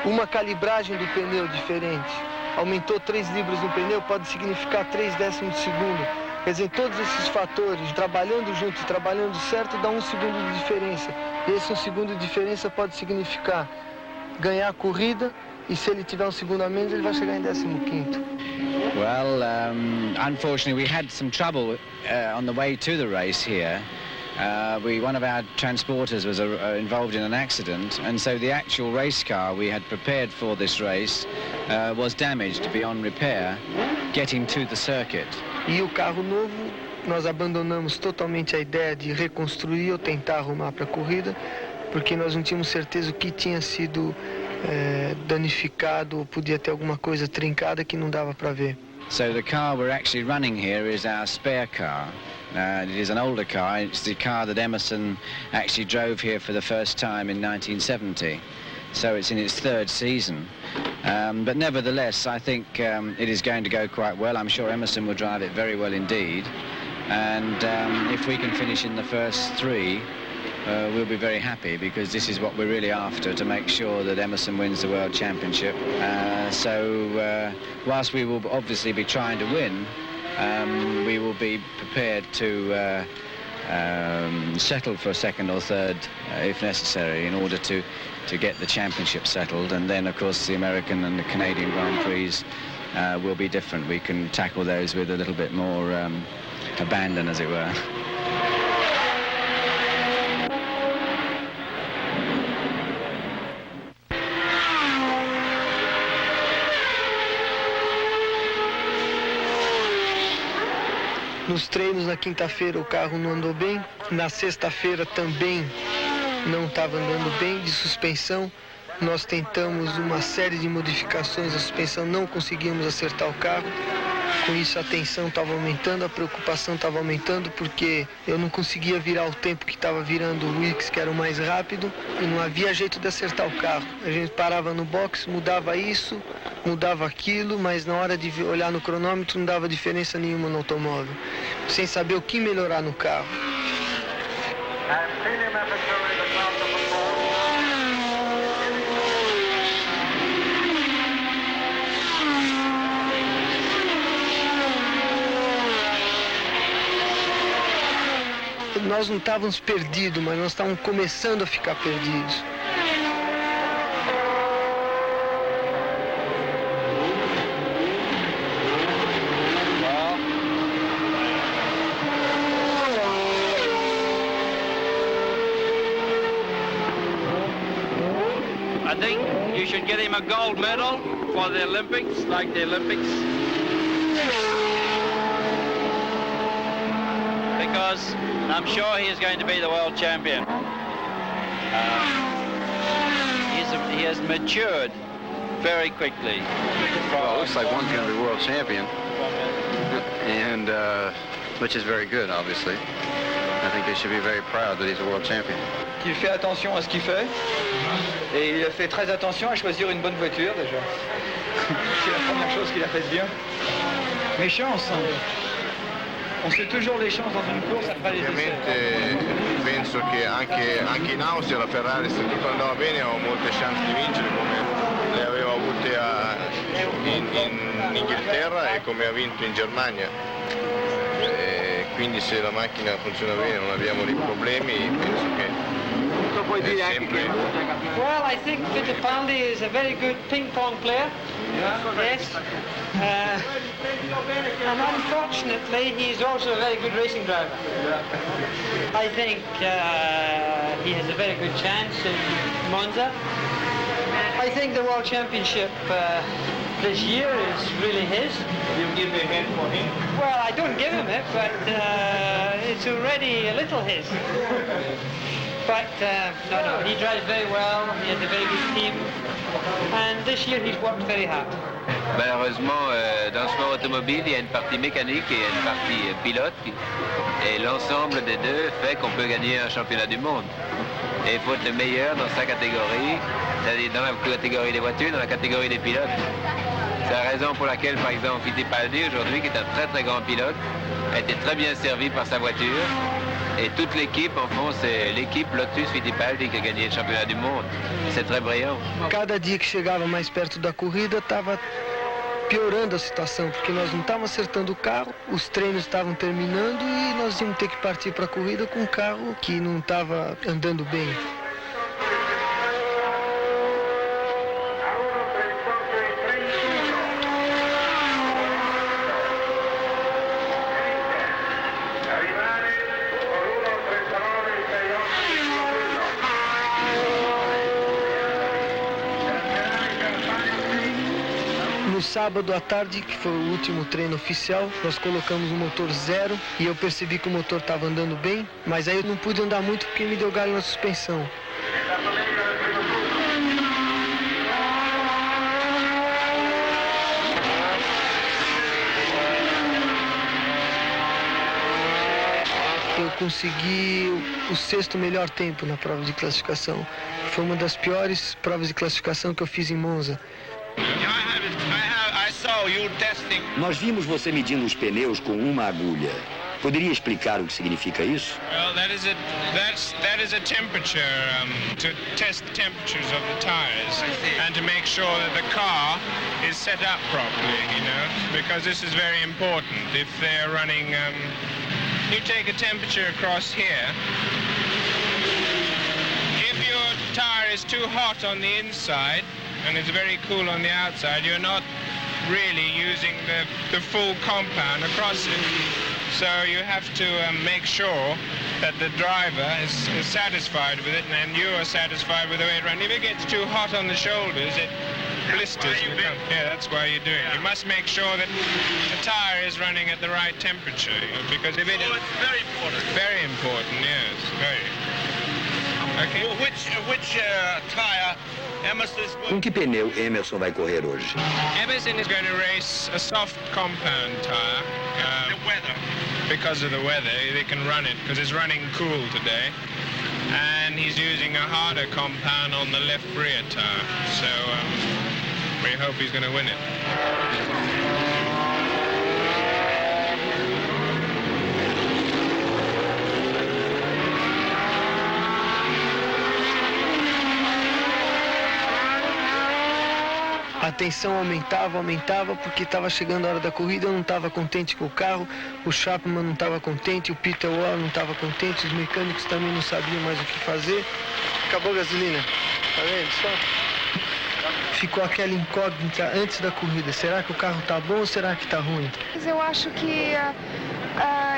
S2: Uma calibragem do pneu diferente, aumentou 3 libras no pneu, pode significar 3 décimos de segundo. Quer dizer, todos esses fatores, trabalhando juntos, trabalhando certo, dá 1 segundo de diferença. E esse 1 segundo de diferença pode significar ganhar a corrida, e se ele tiver 1 segundo a menos, ele vai chegar em 15º.
S14: Well, unfortunately, we had some trouble on the way to the race here. One of our transporters was involved in an accident, and so the actual race car we had prepared for this race was damaged beyond repair, getting to the circuit.
S2: E o carro novo, nós abandonamos totalmente a ideia de reconstruir ou tentar arrumar para a corrida, porque nós não tínhamos certeza o que tinha sido danificado ou podia ter alguma coisa trincada que não dava para ver.
S14: So the car we're actually running here is our spare car. It is an older car. It's the car that Emerson actually drove here for the first time in 1970. So it's in its 3rd season. But nevertheless, I think it is going to go quite well. I'm sure Emerson will drive it very well indeed. And if we can finish in the first 3, we'll be very happy, because this is what we're really after, to make sure that Emerson wins the World Championship. So whilst we will obviously be trying to win, we will be prepared to settle for a 2nd or 3rd if necessary, in order to get the championship settled. And then, of course, the American and the Canadian Grand Prix will be different. We can tackle those with a little bit more abandon, as it were.
S2: Nos treinos na quinta-feira o carro não andou bem, na sexta-feira também não estava andando bem, de suspensão. Nós tentamos uma série de modificações, a suspensão não conseguimos acertar o carro. Com isso a tensão estava aumentando, a preocupação estava aumentando, porque eu não conseguia virar o tempo que estava virando o Wilkes, que era o mais rápido, e não havia jeito de acertar o carro. A gente parava no box, mudava isso, mudava aquilo, mas na hora de olhar no cronômetro não dava diferença nenhuma no automóvel, sem saber o que melhorar no carro. Nós não estávamos perdidos, mas nós estávamos começando a ficar perdidos.
S16: I think you should get him a gold medal for the Olympics, like the Olympics. Because I'm sure he is going to be the world champion. He has matured very quickly.
S7: Well, it looks like one's going to be world champion, and which is very good, obviously. I think they should be very proud that he's a world champion.
S9: Il fait attention à ce qu'il fait, et il a fait très attention à choisir une bonne voiture déjà. C'est la première chose qu'il a faite bien. Mais chance, on sait toujours les chances dans une course après les essais.
S8: Ovviamente penso che anche in Austria la Ferrari, se tutto andava bene, aveva molte chance di vincere, come le aveva avute in Inghilterra e come ha vinto in Germania. Quindi se la macchina funziona bene, non abbiamo dei problemi, penso che è sempre...
S22: Well, I think Fittipaldi is a very good ping-pong player. Yes. And unfortunately, he's also a very good racing driver. I think he has a very good chance in Monza. I think the World Championship this year is really his.
S8: You give a hand for him?
S22: Well, I don't give him it, but it's already a little his. But no, he drives very well. He has a very good team, and this year he's worked very hard.
S10: Malheureusement, dans le sport automobile, il y a une partie mécanique et une partie pilote. Et l'ensemble des deux fait qu'on peut gagner un championnat du monde. Et il faut être le meilleur dans sa catégorie, c'est-à-dire dans la catégorie des voitures, dans la catégorie des pilotes. C'est la raison pour laquelle, par exemple, Fittipaldi, aujourd'hui, qui est un très très grand pilote, a été très bien servi par sa voiture. Et toute l'équipe, en fond, c'est l'équipe Lotus Fittipaldi qui a gagné le championnat du monde. C'est très brillant.
S2: Cada dia que chegava mais perto da corrida, estava piorando a situação, porque nós não estávamos acertando o carro, os treinos estavam terminando e nós íamos ter que partir para a corrida com um carro que não estava andando bem. Sábado à tarde, que foi o último treino oficial, nós colocamos o motor zero e eu percebi que o motor estava andando bem, mas aí eu não pude andar muito porque me deu galho na suspensão. Eu consegui o 6º melhor tempo na prova de classificação. Foi uma das piores provas de classificação que eu fiz em Monza.
S1: Nós vimos você medindo os pneus com uma agulha. Poderia explicar o que significa isso?
S11: Well, that is a temperature to test the temperatures of the tires and to make sure that the car is set up properly, you know, because this is very important. If they're running, you take a temperature across here. If your tire is too hot on the inside and it's very cool on the outside, you're not really using the full compound across it. So you have to make sure that the driver is satisfied with it and you are satisfied with the way it runs. If it gets too hot on the shoulders, it blisters. Yeah, that's why you do it. You must make sure that the tire is running at the right temperature, because if it...
S23: Oh, it's very important.
S11: Very important, yes, very. Okay.
S23: Well, which tire
S1: Com que pneu Emerson vai correr hoje?
S11: Emerson is going to race a soft compound tire.
S23: The weather.
S11: Because of the weather, they can run it because it's running cool today. And he's using a harder compound on the left rear tire. So we hope he's going to win it.
S2: A tensão aumentava, porque estava chegando a hora da corrida, eu não estava contente com o carro, o Chapman não estava contente, o Peter Wall não estava contente, os mecânicos também não sabiam mais o que fazer. Acabou a gasolina, tá vendo só? Ficou aquela incógnita antes da corrida, será que o carro tá bom ou será que tá ruim?
S12: Eu acho que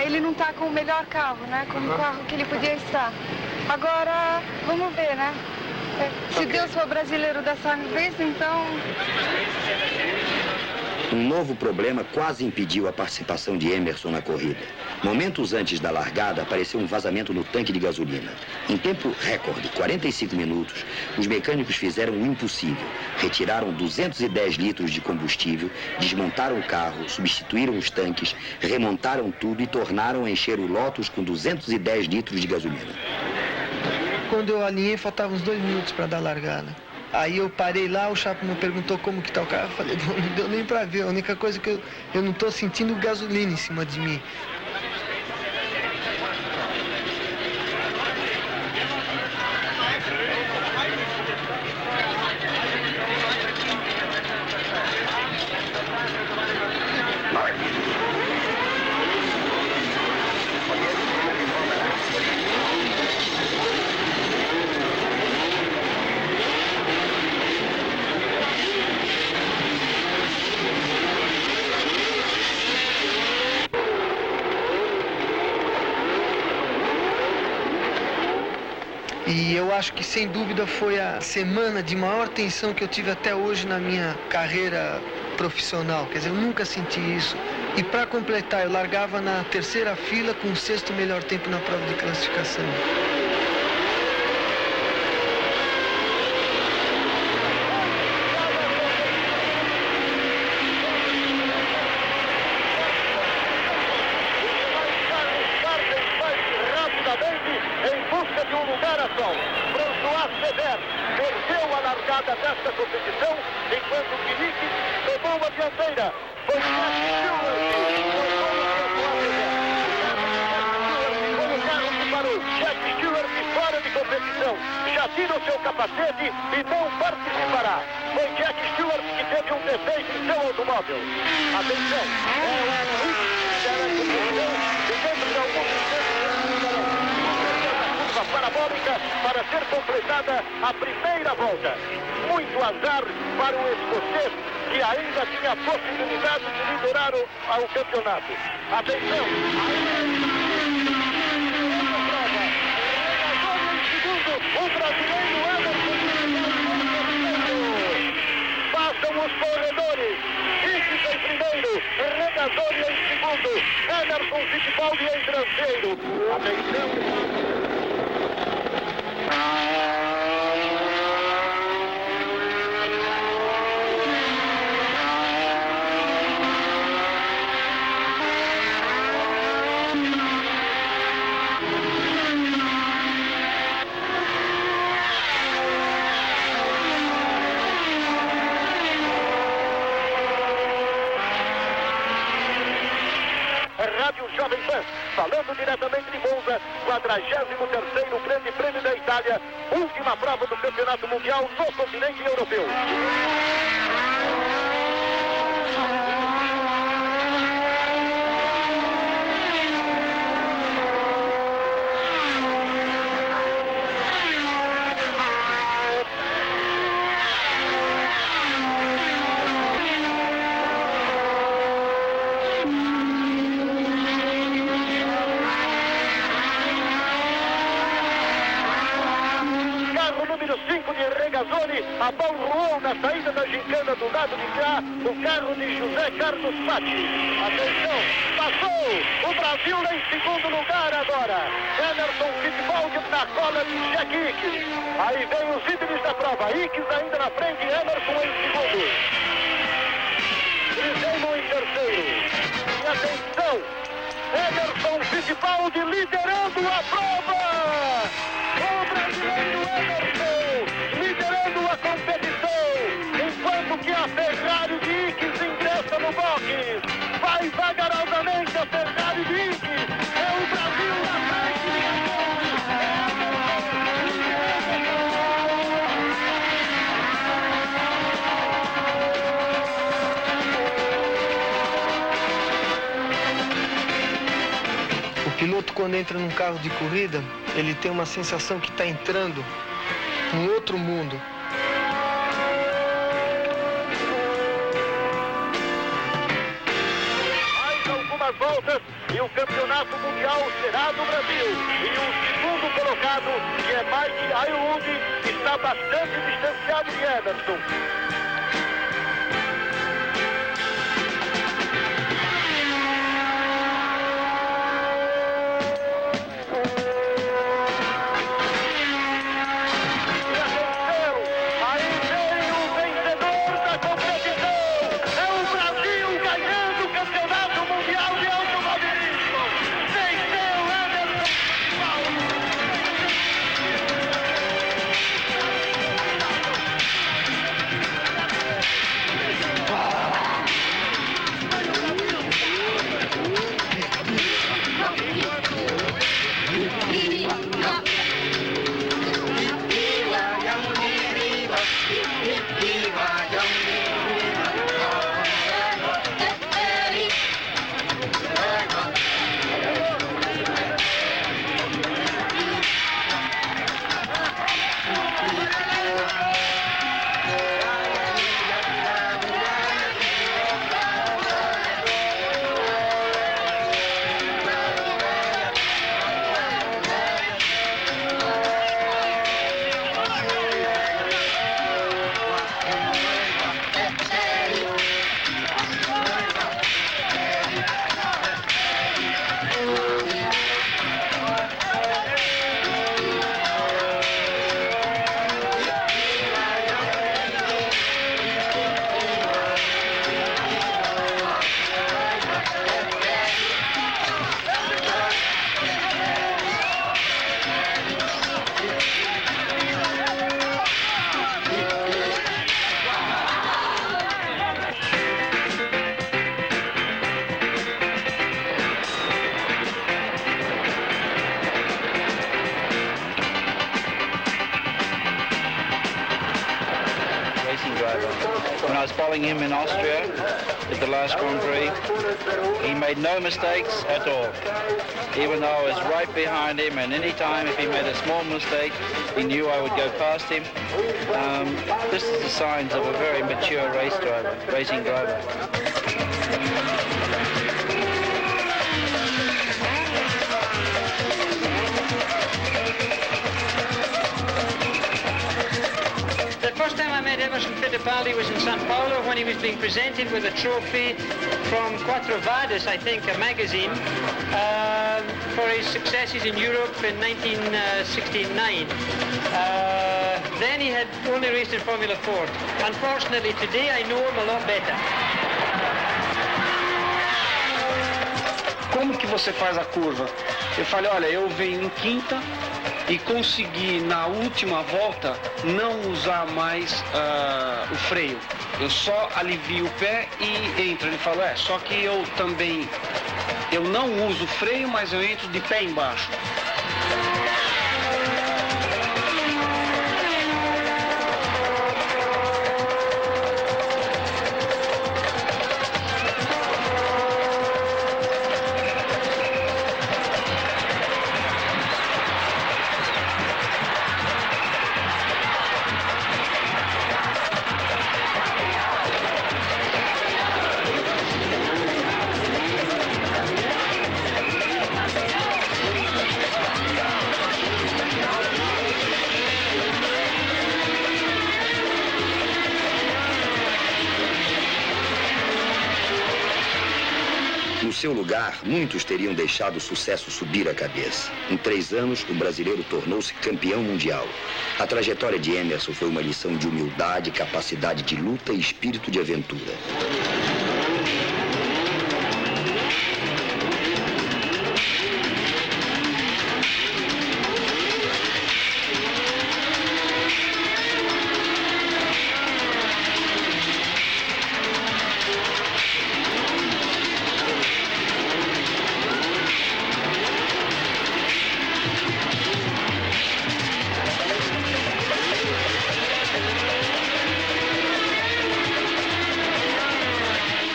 S12: ele não tá com o melhor carro, né? Com o carro que ele podia estar. Agora, vamos ver, né? Se Deus for brasileiro dessa vez, então...
S1: Um novo problema quase impediu a participação de Emerson na corrida. Momentos antes da largada, apareceu um vazamento no tanque de gasolina. Em tempo recorde, 45 minutos, os mecânicos fizeram o impossível. Retiraram 210 litros de combustível, desmontaram o carro, substituíram os tanques, remontaram tudo e tornaram a encher o Lotus com 210 litros de gasolina.
S2: Quando eu alinhei, faltavam uns 2 minutos para dar largada. Aí eu parei lá, o Chapman perguntou como que tá o carro, eu falei, não deu nem para ver, a única coisa que eu não tô sentindo gasolina em cima de mim. E eu acho que, sem dúvida, foi a semana de maior tensão que eu tive até hoje na minha carreira profissional. Quer dizer, eu nunca senti isso. E para completar, eu largava na terceira fila com o 6º melhor tempo na prova de classificação.
S4: disputada nesta competição, enquanto que Ickx tomou a dianteira. Foi Jack Stewart que parou. Jack Stewart fora de competição. Já tira o seu capacete e não participará. Foi Jack Stewart que teve um defeito em seu automóvel. Atenção, é o Ickx que era a competição e dentro de alguns curva parabólica para ser completada a primeira volta. Muito azar para o escocês, que ainda tinha a possibilidade de liderar o campeonato. Atenção! O brasileiro passam os corredores. Ickx em primeiro, Regazzoni em segundo, Emerson Fittipaldi em terceiro. Atenção! Rádio Jovem Pan, falando diretamente de Monza, 43º Grande Prêmio da Itália, última prova do Campeonato Mundial no continente europeu. A bola rolou na saída da gincana do lado de cá, o carro de José Carlos Patti. Atenção, passou o Brasil em segundo lugar agora. Emerson Fittipaldi na cola de Jack Ickx. Aí vem os líderes da prova. Ickx ainda na frente, Emerson em segundo. Griseno em terceiro. E atenção, Emerson Fittipaldi liderando a prova. O brasileiro Emerson liderando a competição, enquanto que a Ferrari de Ickx ingressa no box. Vai vagarosamente a Ferrari de Ickx. É o Brasil na frente.
S2: O piloto, quando entra num carro de corrida, ele tem uma sensação que está entrando num outro mundo.
S4: Mais algumas voltas e o campeonato mundial será do Brasil. E o segundo colocado, que é Mike Ayoub, está bastante distanciado de Emerson.
S14: racing driver. When I was following him in Austria at the last Grand Prix, he made no mistakes at all. Even though I was right behind him, and any time if he made a small mistake, he knew I would go past him. This is the signs of a very mature racing driver.
S22: The first time I met Emerson Fittipaldi was in São Paulo when he was being presented with a trophy from Quattro Vades, I think, a magazine, for his successes in Europe in 1969. Then he had only raced in Formula Ford. Unfortunately, today I know him a lot better.
S18: Como que você faz a curva? Eu falei, olha, eu venho em quinta e consegui na última volta não usar mais o freio. Eu só alivio o pé e entro. Ele falou, só que eu não uso freio, mas eu entro de pé embaixo.
S1: No seu lugar, muitos teriam deixado o sucesso subir a cabeça. Em 3 anos, o brasileiro tornou-se campeão mundial. A trajetória de Emerson foi uma lição de humildade, capacidade de luta e espírito de aventura.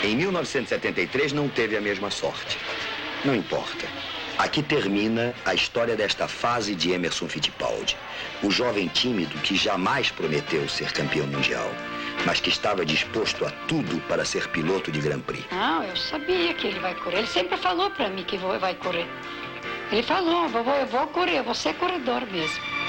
S1: Em 1973 não teve a mesma sorte. Não importa. Aqui termina a história desta fase de Emerson Fittipaldi. O jovem tímido que jamais prometeu ser campeão mundial, mas que estava disposto a tudo para ser piloto de Grand Prix.
S5: Não, eu sabia que ele vai correr. Ele sempre falou para mim que vai correr. Ele falou, eu vou correr, eu vou ser corredor mesmo.